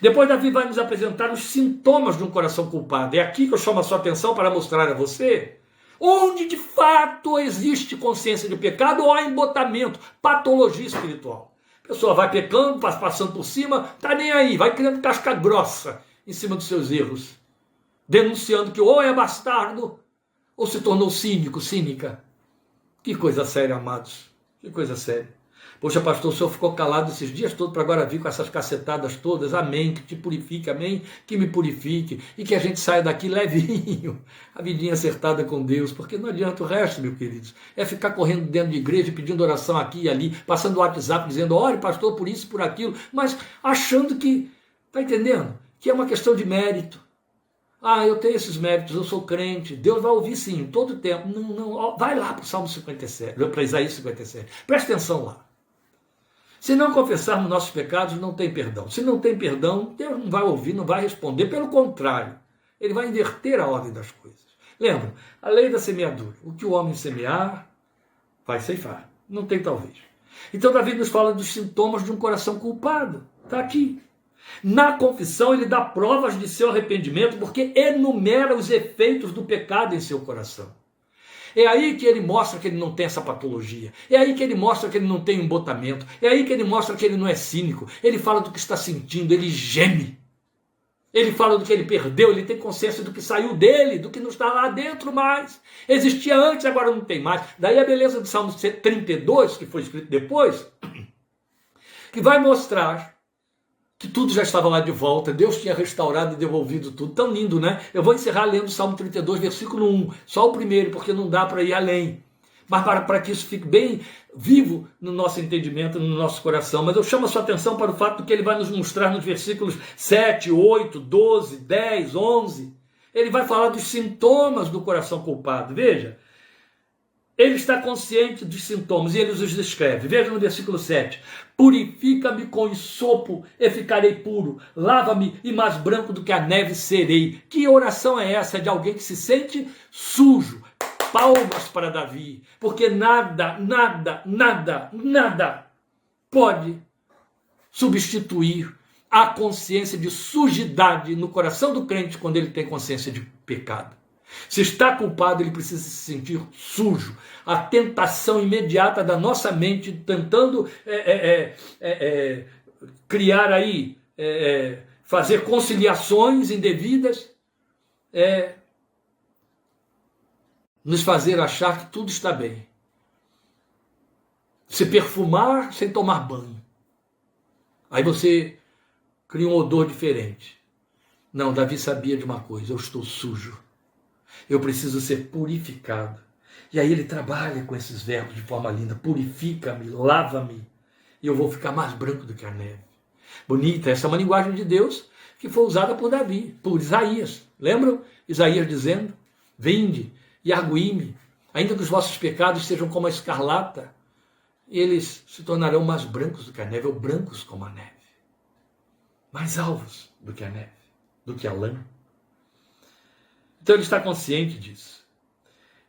Depois Davi vai nos apresentar os sintomas de um coração culpado. É aqui que eu chamo a sua atenção para mostrar a você onde de fato existe consciência de pecado ou há embotamento, patologia espiritual. A pessoa vai pecando, passando por cima, tá nem aí, vai criando casca grossa em cima dos seus erros, denunciando que ou é bastardo ou se tornou cínica. Que coisa séria, amados, que coisa séria. Poxa, pastor, o senhor ficou calado esses dias todos para agora vir com essas cacetadas todas. Amém, que te purifique, amém, que me purifique. E que a gente saia daqui levinho, a vidinha acertada com Deus. Porque não adianta o resto, meus queridos. É ficar correndo dentro de igreja, pedindo oração aqui e ali, passando o WhatsApp, dizendo, ore, pastor, por isso, por aquilo. Mas achando que, tá entendendo? Que é uma questão de mérito. Eu tenho esses méritos, eu sou crente. Deus vai ouvir sim, todo tempo. Não, vai lá para o Salmo 57, para Isaías 57. Presta atenção lá. Se não confessarmos nossos pecados, não tem perdão. Se não tem perdão, Deus não vai ouvir, não vai responder. Pelo contrário, ele vai inverter a ordem das coisas. Lembra? A lei da semeadura. O que o homem semear, vai ceifar. Não tem talvez. Então Davi nos fala dos sintomas de um coração culpado. Está aqui. Na confissão ele dá provas de seu arrependimento, porque enumera os efeitos do pecado em seu coração. É aí que ele mostra que ele não tem essa patologia. É aí que ele mostra que ele não tem embotamento. É aí que ele mostra que ele não é cínico. Ele fala do que está sentindo, ele geme. Ele fala do que ele perdeu, ele tem consciência do que saiu dele, do que não está lá dentro mais. Existia antes, agora não tem mais. Daí a beleza do Salmo 32, que foi escrito depois, que vai mostrar que tudo já estava lá de volta, Deus tinha restaurado e devolvido tudo. Tão lindo, né? Eu vou encerrar lendo o Salmo 32, versículo 1, só o primeiro, porque não dá para ir além. Mas para que isso fique bem vivo no nosso entendimento, no nosso coração. Mas eu chamo a sua atenção para o fato que ele vai nos mostrar nos versículos 7, 8, 12, 10, 11. Ele vai falar dos sintomas do coração culpado. Veja, ele está consciente dos sintomas e ele os descreve. Veja no versículo 7. Purifica-me com hisopo e ficarei puro. Lava-me e mais branco do que a neve serei. Que oração é essa de alguém que se sente sujo? Palmas para Davi. Porque nada pode substituir a consciência de sujidade no coração do crente quando ele tem consciência de pecado. Se está culpado, ele precisa se sentir sujo. A tentação imediata da nossa mente tentando criar aí, fazer conciliações indevidas, nos fazer achar que tudo está bem. Se perfumar sem tomar banho. Aí você cria um odor diferente. Não, Davi sabia de uma coisa: eu estou sujo. Eu preciso ser purificado. E aí ele trabalha com esses verbos de forma linda. Purifica-me, lava-me, e eu vou ficar mais branco do que a neve. Bonita, essa é uma linguagem de Deus que foi usada por Davi, por Isaías. Lembram? Isaías dizendo: vinde e arguí-me, ainda que os vossos pecados sejam como a escarlata, eles se tornarão mais brancos do que a neve, ou brancos como a neve. Mais alvos do que a neve, do que a lã. Então ele está consciente disso.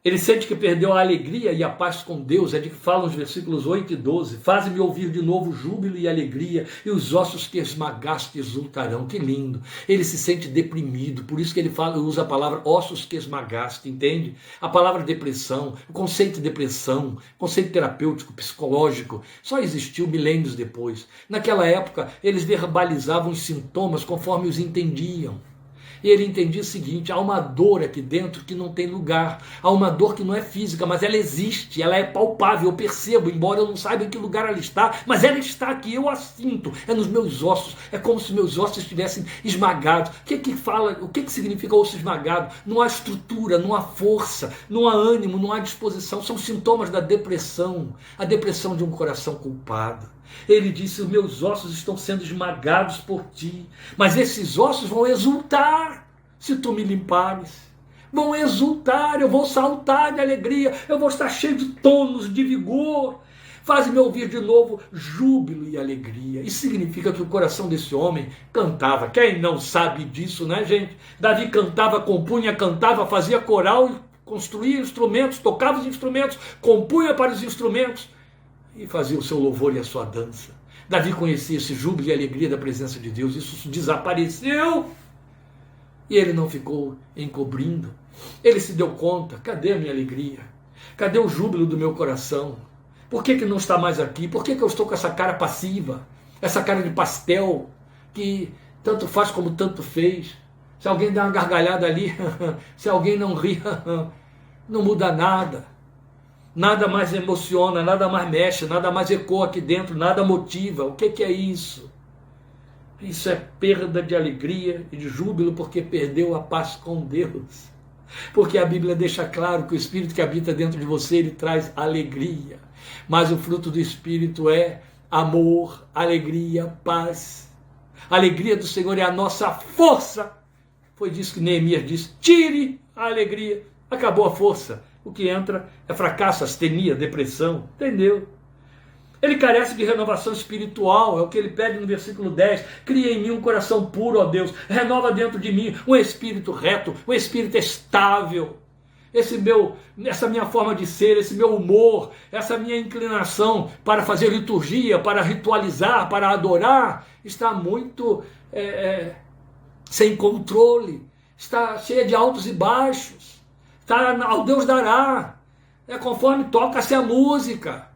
Ele sente que perdeu a alegria e a paz com Deus. É de que falam os versículos 8 e 12. Faze-me ouvir de novo júbilo e alegria, e os ossos que esmagaste exultarão. Que lindo. Ele se sente deprimido, por isso que ele usa a palavra ossos que esmagaste, entende? A palavra depressão, o conceito de depressão, conceito terapêutico, psicológico, só existiu milênios depois. Naquela época, eles verbalizavam os sintomas conforme os entendiam. E ele entendia o seguinte: há uma dor aqui dentro que não tem lugar. Há uma dor que não é física, mas ela existe, ela é palpável, eu percebo, embora eu não saiba em que lugar ela está, mas ela está aqui, eu a sinto, é nos meus ossos, é como se meus ossos estivessem esmagados. O que significa osso esmagado? Não há estrutura, não há força, não há ânimo, não há disposição, são sintomas da depressão, a depressão de um coração culpado. Ele disse: os meus ossos estão sendo esmagados por ti, mas esses ossos vão exultar se tu me limpares. Vão exultar, eu vou saltar de alegria, eu vou estar cheio de tônus, de vigor. Faz-me ouvir de novo júbilo e alegria. Isso significa que o coração desse homem cantava. Quem não sabe disso, né, gente? Davi cantava, compunha, cantava, fazia coral, construía instrumentos, tocava os instrumentos, compunha para os instrumentos e fazia o seu louvor e a sua dança. Davi conhecia esse júbilo e alegria da presença de Deus. Isso desapareceu e ele não ficou encobrindo. Ele se deu conta: cadê a minha alegria? Cadê o júbilo do meu coração? Por que não está mais aqui? Por que eu estou com essa cara passiva? Essa cara de pastel que tanto faz como tanto fez? Se alguém dá uma gargalhada ali, se alguém não ri, não muda nada. Nada mais emociona, nada mais mexe, nada mais ecoa aqui dentro, nada motiva. O que é isso? Isso é perda de alegria e de júbilo, porque perdeu a paz com Deus. Porque a Bíblia deixa claro que o Espírito que habita dentro de você, ele traz alegria. Mas o fruto do Espírito é amor, alegria, paz. A alegria do Senhor é a nossa força. Foi disso que Neemias disse: tire a alegria. Acabou a força. O que entra é fracasso, astenia, depressão. Entendeu? Ele carece de renovação espiritual, é o que ele pede no versículo 10. Cria em mim um coração puro, ó Deus, renova dentro de mim um espírito reto, um espírito estável. Essa minha forma de ser, esse meu humor, essa minha inclinação para fazer liturgia, para ritualizar, para adorar, está muito sem controle, está cheia de altos e baixos, está ao Deus dará, conforme toca-se a música,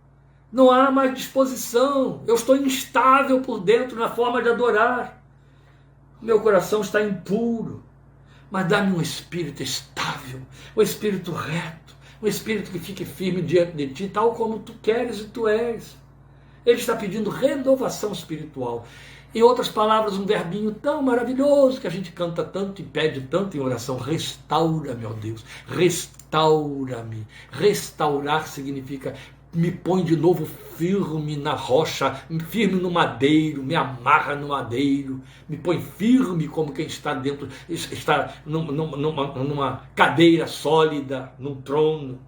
não há mais disposição, eu estou instável por dentro na forma de adorar, meu coração está impuro, mas dá-me um espírito estável, um espírito reto, um espírito que fique firme diante de ti, tal como tu queres e tu és. Ele está pedindo renovação espiritual. Em outras palavras, um verbinho tão maravilhoso que a gente canta tanto e pede tanto em oração: restaura-me, ó Deus, restaura-me. Restaurar significa me põe de novo firme na rocha, firme no madeiro, me amarra no madeiro, me põe firme como quem está numa cadeira sólida, num trono.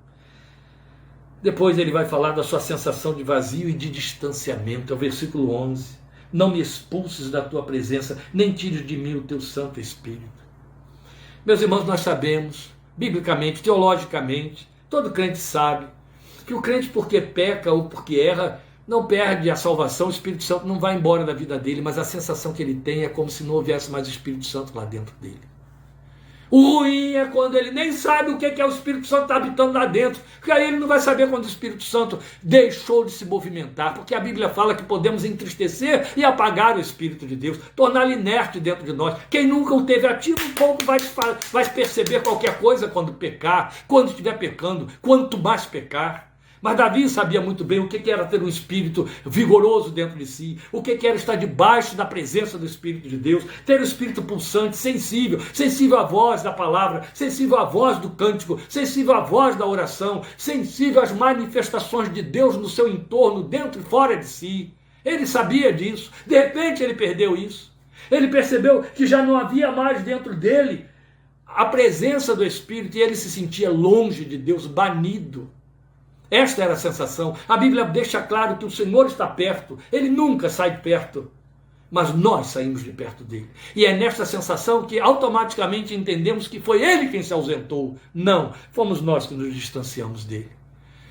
Depois ele vai falar da sua sensação de vazio e de distanciamento, é o versículo 11. Não me expulses da tua presença, nem tires de mim o teu Santo Espírito. Meus irmãos, nós sabemos, biblicamente, teologicamente, todo crente sabe, que o crente, porque peca ou porque erra, não perde a salvação, o Espírito Santo não vai embora da vida dele, mas a sensação que ele tem é como se não houvesse mais o Espírito Santo lá dentro dele. O ruim é quando ele nem sabe o que é o Espírito Santo está habitando lá dentro, porque aí ele não vai saber quando o Espírito Santo deixou de se movimentar, porque a Bíblia fala que podemos entristecer e apagar o Espírito de Deus, torná-lo inerte dentro de nós. Quem nunca o teve ativo, um pouco vai perceber qualquer coisa quando pecar, quando estiver pecando, quanto mais pecar. Mas Davi sabia muito bem o que era ter um espírito vigoroso dentro de si, o que era estar debaixo da presença do Espírito de Deus, ter um espírito pulsante, sensível à voz da palavra, sensível à voz do cântico, sensível à voz da oração, sensível às manifestações de Deus no seu entorno, dentro e fora de si. Ele sabia disso, de repente ele perdeu isso. Ele percebeu que já não havia mais dentro dele a presença do Espírito e ele se sentia longe de Deus, banido. Esta era a sensação. A Bíblia deixa claro que o Senhor está perto. Ele nunca sai de perto, mas nós saímos de perto dele. E é nesta sensação que automaticamente entendemos que foi ele quem se ausentou. Não, fomos nós que nos distanciamos dele.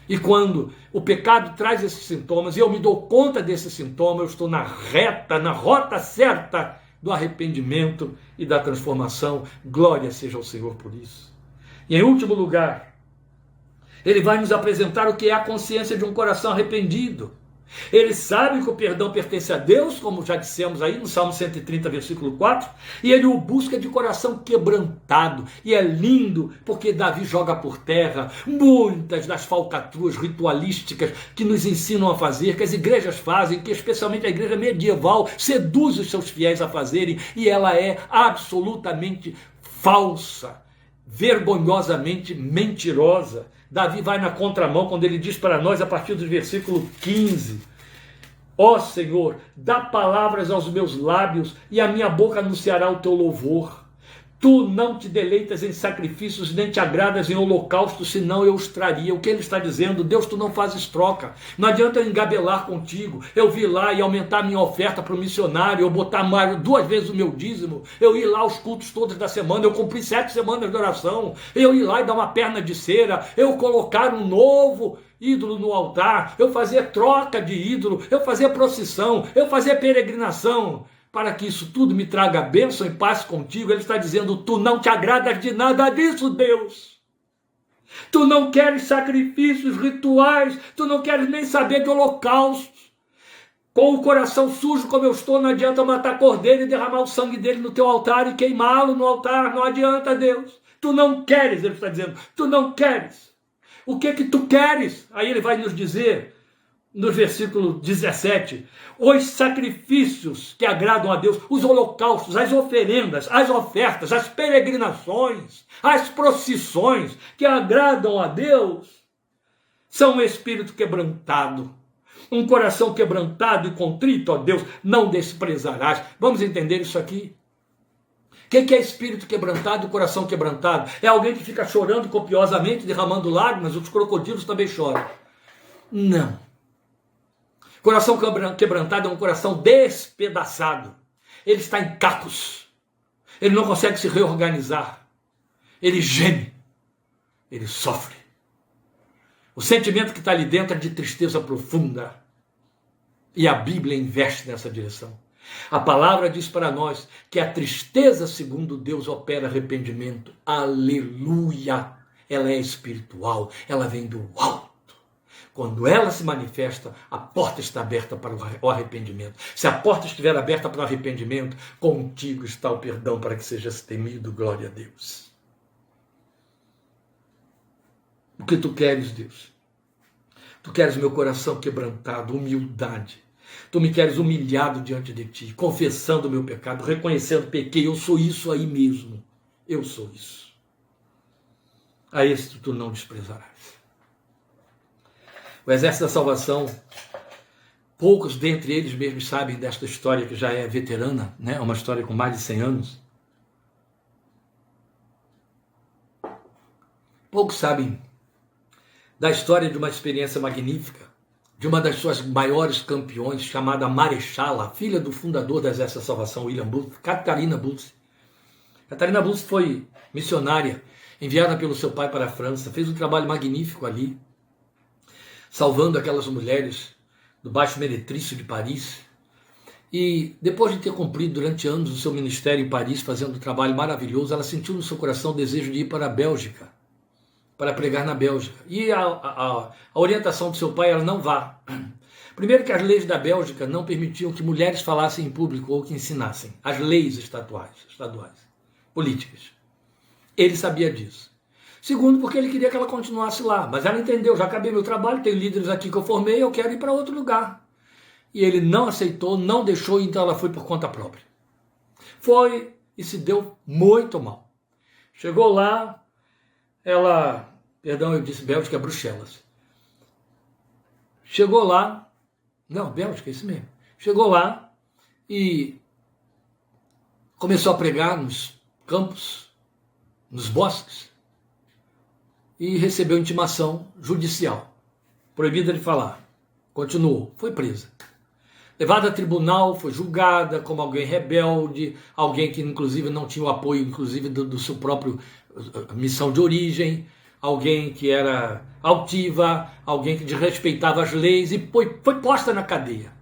E quando o pecado traz esses sintomas, e eu me dou conta desse sintoma, eu estou na rota certa do arrependimento e da transformação. Glória seja ao Senhor por isso. E em último lugar, ele vai nos apresentar o que é a consciência de um coração arrependido. Ele sabe que o perdão pertence a Deus, como já dissemos aí no Salmo 130, versículo 4, e ele o busca de coração quebrantado. E é lindo, porque Davi joga por terra muitas das falcatruas ritualísticas que nos ensinam a fazer, que as igrejas fazem, que especialmente a igreja medieval seduz os seus fiéis a fazerem, e ela é absolutamente falsa, vergonhosamente mentirosa. Davi vai na contramão quando ele diz para nós, a partir do versículo 15, ó Senhor, dá palavras aos meus lábios e a minha boca anunciará o teu louvor. Tu não te deleitas em sacrifícios, nem te agradas em holocaustos, senão eu os traria. O que ele está dizendo? Deus, tu não fazes troca. Não adianta eu engabelar contigo, eu vir lá e aumentar minha oferta para o missionário, eu botar mais 2 vezes o meu dízimo, eu ir lá aos cultos todos da semana, eu cumprir 7 semanas de oração, eu ir lá e dar uma perna de cera, eu colocar um novo ídolo no altar, eu fazer troca de ídolo, eu fazer procissão, eu fazer peregrinação, para que isso tudo me traga bênção e paz contigo. Ele está dizendo, tu não te agradas de nada disso, Deus. Tu não queres sacrifícios rituais, tu não queres nem saber de holocaustos. Com o coração sujo como eu estou, não adianta matar cordeiro e derramar o sangue dele no teu altar e queimá-lo no altar, não adianta, Deus. Tu não queres, ele está dizendo, tu não queres. O que tu queres? Aí ele vai nos dizer, no versículo 17, os sacrifícios que agradam a Deus, os holocaustos, as oferendas, as ofertas, as peregrinações, as procissões que agradam a Deus, são um espírito quebrantado, um coração quebrantado e contrito, ó Deus, não desprezarás. Vamos entender isso aqui? O que é espírito quebrantado e coração quebrantado? É alguém que fica chorando copiosamente, derramando lágrimas, os crocodilos também choram. Não. Coração quebrantado é um coração despedaçado. Ele está em cacos. Ele não consegue se reorganizar. Ele geme. Ele sofre. O sentimento que está ali dentro é de tristeza profunda. E a Bíblia investe nessa direção. A palavra diz para nós que a tristeza, segundo Deus, opera arrependimento. Aleluia! Ela é espiritual, ela vem do alto. Quando ela se manifesta, a porta está aberta para o arrependimento. Se a porta estiver aberta para o arrependimento, contigo está o perdão para que sejas temido. Glória a Deus. O que tu queres, Deus? Tu queres meu coração quebrantado, humildade. Tu me queres humilhado diante de ti, confessando o meu pecado, reconhecendo pequei. Eu sou isso aí mesmo. Eu sou isso. A este tu não desprezarás. O Exército da Salvação, poucos dentre eles mesmos sabem desta história que já é veterana, né? É uma história com mais de 100 anos. Poucos sabem da história de uma experiência magnífica, de uma das suas maiores campeões, chamada Marechala, filha do fundador do Exército da Salvação, William Booth, Catarina Booth. Catarina Booth foi missionária, enviada pelo seu pai para a França, fez um trabalho magnífico ali, salvando aquelas mulheres do Baixo Meretrício de Paris. E depois de ter cumprido durante anos o seu ministério em Paris, fazendo um trabalho maravilhoso, ela sentiu no seu coração o desejo de ir para a Bélgica, para pregar na Bélgica. E a orientação do seu pai era: não vá. Primeiro que as leis da Bélgica não permitiam que mulheres falassem em público ou que ensinassem. As leis estaduais, políticas. Ele sabia disso. Segundo, porque ele queria que ela continuasse lá. Mas ela entendeu: já acabei meu trabalho, tenho líderes aqui que eu formei, eu quero ir para outro lugar. E ele não aceitou, não deixou, então ela foi por conta própria. Foi e se deu muito mal. Chegou lá, eu disse Bélgica, Bruxelas. Chegou lá, não, Bélgica, é isso mesmo. Chegou lá e começou a pregar nos campos, nos bosques, e recebeu intimação judicial, proibida de falar. Continuou, foi presa. Levada a tribunal, foi julgada como alguém rebelde, alguém que inclusive não tinha o apoio inclusive do seu próprio missão de origem, alguém que era altiva, alguém que desrespeitava as leis, e foi posta na cadeia.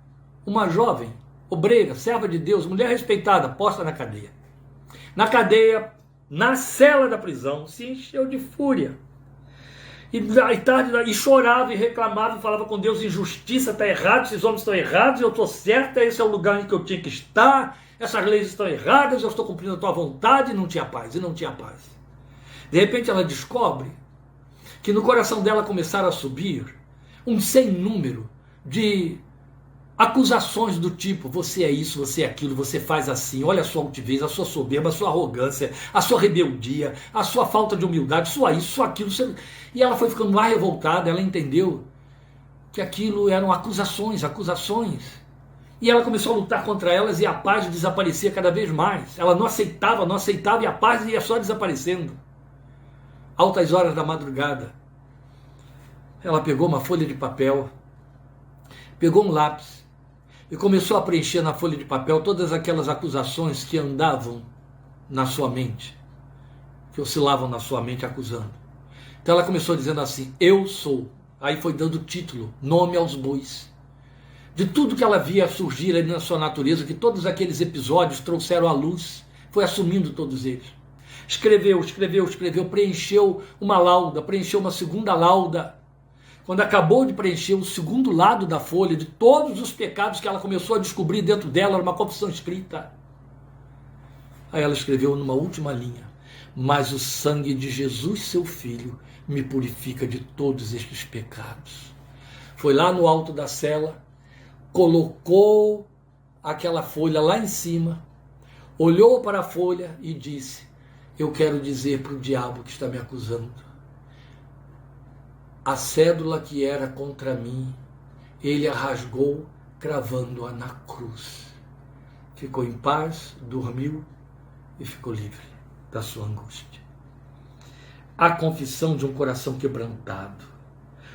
Uma jovem, obreira, serva de Deus, mulher respeitada, posta na cadeia. Na cadeia, na cela da prisão, se encheu de fúria. E chorava e reclamava e falava com Deus: injustiça, está errado, esses homens estão errados, eu estou certa, esse é o lugar em que eu tinha que estar, essas leis estão erradas, eu estou cumprindo a tua vontade. E não tinha paz, De repente ela descobre que no coração dela começaram a subir um sem número de acusações do tipo: você é isso, você é aquilo, você faz assim, olha a sua altivez, a sua soberba, a sua arrogância, a sua rebeldia, a sua falta de humildade, sua isso, sua aquilo. E ela foi ficando mais revoltada, ela entendeu que aquilo eram acusações. E ela começou a lutar contra elas e a paz desaparecia cada vez mais. Ela não aceitava e a paz ia só desaparecendo. Altas horas da madrugada, ela pegou uma folha de papel, pegou um lápis e começou a preencher na folha de papel todas aquelas acusações que andavam na sua mente, que oscilavam na sua mente acusando. Então ela começou dizendo assim: eu sou. Aí foi dando título, nome aos bois, de tudo que ela via surgir ali na sua natureza, que todos aqueles episódios trouxeram à luz, foi assumindo todos eles. Escreveu, preencheu uma lauda, preencheu uma segunda lauda. Quando acabou de preencher o segundo lado da folha, de todos os pecados que ela começou a descobrir dentro dela, era uma confissão escrita. Aí ela escreveu numa última linha: mas o sangue de Jesus, seu Filho, me purifica de todos estes pecados. Foi lá no alto da cela, colocou aquela folha lá em cima, olhou para a folha e disse: eu quero dizer para o diabo que está me acusando, a cédula que era contra mim, ele a rasgou cravando-a na cruz. Ficou em paz, dormiu e ficou livre da sua angústia. A confissão de um coração quebrantado,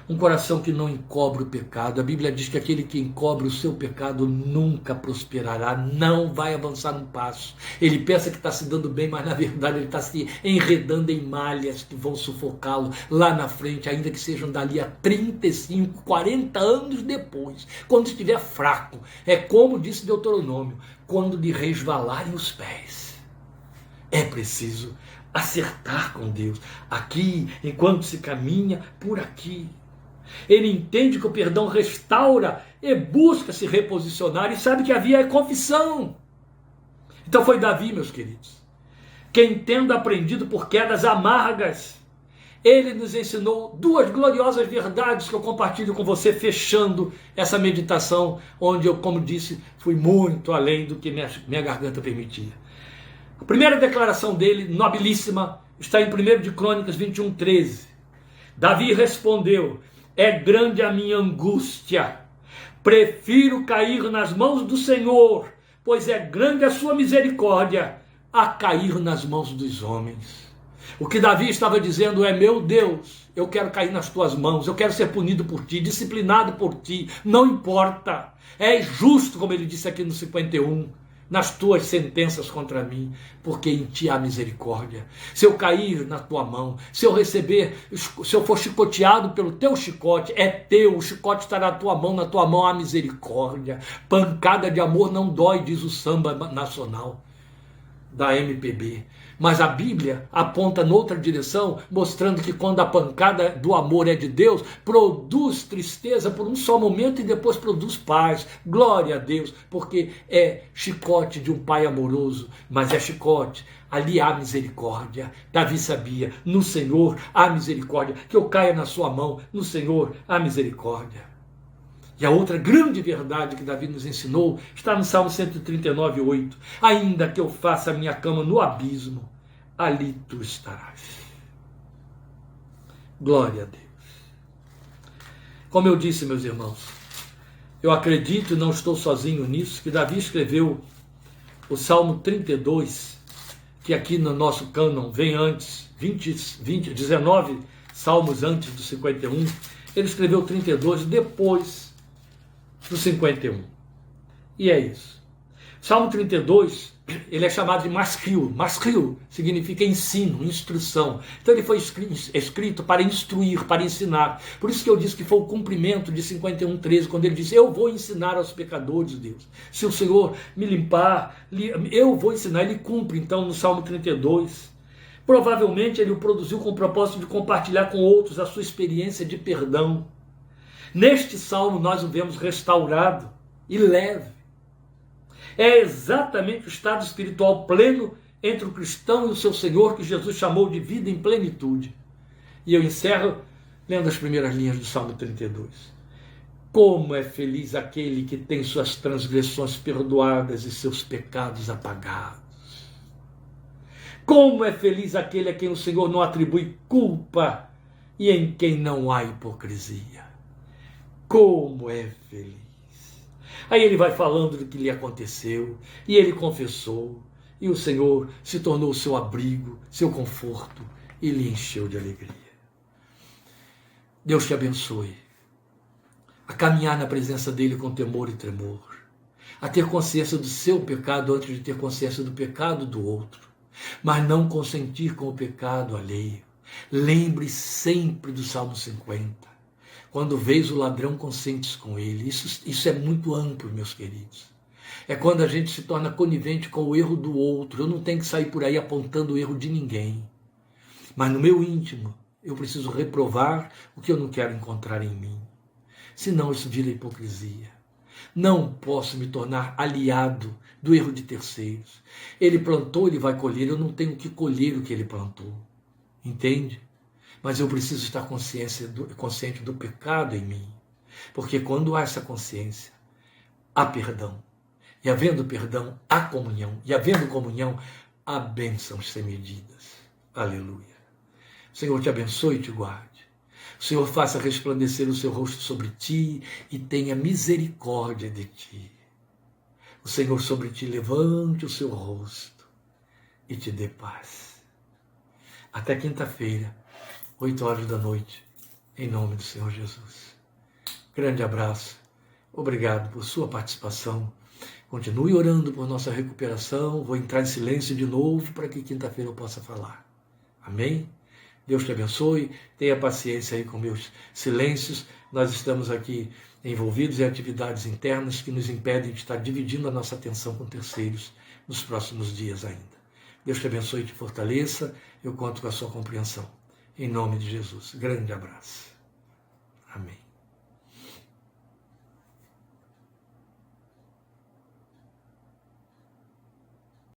um coração que não encobre o pecado. A Bíblia diz que aquele que encobre o seu pecado nunca prosperará, não vai avançar um passo. Ele pensa que está se dando bem, mas na verdade ele está se enredando em malhas que vão sufocá-lo lá na frente, ainda que sejam dali a 35, 40 anos depois, quando estiver fraco. É como disse Deuteronômio, quando lhe resvalarem os pés. É preciso acertar com Deus, aqui, enquanto se caminha por aqui. Ele entende que o perdão restaura e busca se reposicionar e sabe que a via é confissão. Então foi Davi, meus queridos, quem tendo aprendido por quedas amargas, ele nos ensinou duas gloriosas verdades que eu compartilho com você, fechando essa meditação, onde eu, como disse, fui muito além do que minha garganta permitia. A primeira declaração dele, nobilíssima, está em 1 de Crônicas 21:13. Davi respondeu: é grande a minha angústia, prefiro cair nas mãos do Senhor, pois é grande a sua misericórdia, a cair nas mãos dos homens. O que Davi estava dizendo é: meu Deus, eu quero cair nas tuas mãos, eu quero ser punido por ti, disciplinado por ti, não importa. É justo, como ele disse aqui no 51, nas tuas sentenças contra mim, porque em ti há misericórdia. Se eu cair na tua mão, se eu for chicoteado pelo teu chicote, é teu, o chicote está na tua mão há misericórdia. Pancada de amor não dói, diz o samba nacional da MPB. Mas a Bíblia aponta noutra direção, mostrando que quando a pancada do amor é de Deus, produz tristeza por um só momento e depois produz paz. Glória a Deus, porque é chicote de um pai amoroso, mas é chicote. Ali há misericórdia. Davi sabia, no Senhor há misericórdia. Que eu caia na sua mão, no Senhor há misericórdia. E a outra grande verdade que Davi nos ensinou está no Salmo 139:8. Ainda que eu faça a minha cama no abismo, ali tu estarás. Glória a Deus. Como eu disse, meus irmãos, eu acredito e não estou sozinho nisso, que Davi escreveu o Salmo 32, que aqui no nosso cânon vem antes, 19 salmos antes do 51. Ele escreveu 32 depois do 51. E é isso. Salmo 32, ele é chamado de masquil. Masquil significa ensino, instrução. Então ele foi escrito para instruir, para ensinar. Por isso que eu disse que foi o cumprimento de 51:13, quando ele disse: eu vou ensinar aos pecadores, Deus. Se o Senhor me limpar, eu vou ensinar. Ele cumpre, então, no Salmo 32. Provavelmente ele o produziu com o propósito de compartilhar com outros a sua experiência de perdão. Neste salmo nós o vemos restaurado e leve. É exatamente o estado espiritual pleno entre o cristão e o seu Senhor, que Jesus chamou de vida em plenitude. E eu encerro lendo as primeiras linhas do Salmo 32. Como é feliz aquele que tem suas transgressões perdoadas e seus pecados apagados. Como é feliz aquele a quem o Senhor não atribui culpa e em quem não há hipocrisia. Como é feliz. Aí ele vai falando do que lhe aconteceu, e ele confessou, e o Senhor se tornou seu abrigo, seu conforto, e lhe encheu de alegria. Deus te abençoe a caminhar na presença dele com temor e tremor, a ter consciência do seu pecado antes de ter consciência do pecado do outro, mas não consentir com o pecado alheio. Lembre sempre do Salmo 50. Quando vês o ladrão, consentes com ele. Isso é muito amplo, meus queridos. É quando a gente se torna conivente com o erro do outro. Eu não tenho que sair por aí apontando o erro de ninguém. Mas no meu íntimo, eu preciso reprovar o que eu não quero encontrar em mim. Senão isso vira hipocrisia. Não posso me tornar aliado do erro de terceiros. Ele plantou, ele vai colher. Eu não tenho que colher o que ele plantou. Entende? Mas eu preciso estar consciente do pecado em mim. Porque quando há essa consciência, há perdão. E havendo perdão, há comunhão. E havendo comunhão, há bênçãos sem medidas. Aleluia. O Senhor te abençoe e te guarde. O Senhor faça resplandecer o seu rosto sobre ti e tenha misericórdia de ti. O Senhor sobre ti levante o seu rosto e te dê paz. Até quinta-feira, 8 horas da noite, em nome do Senhor Jesus. Grande abraço, obrigado por sua participação. Continue orando por nossa recuperação. Vou entrar em silêncio de novo para que quinta-feira eu possa falar. Amém? Deus te abençoe. Tenha paciência aí com meus silêncios. Nós estamos aqui envolvidos em atividades internas que nos impedem de estar dividindo a nossa atenção com terceiros nos próximos dias ainda. Deus te abençoe e te fortaleça. Eu conto com a sua compreensão. Em nome de Jesus. Grande abraço. Amém.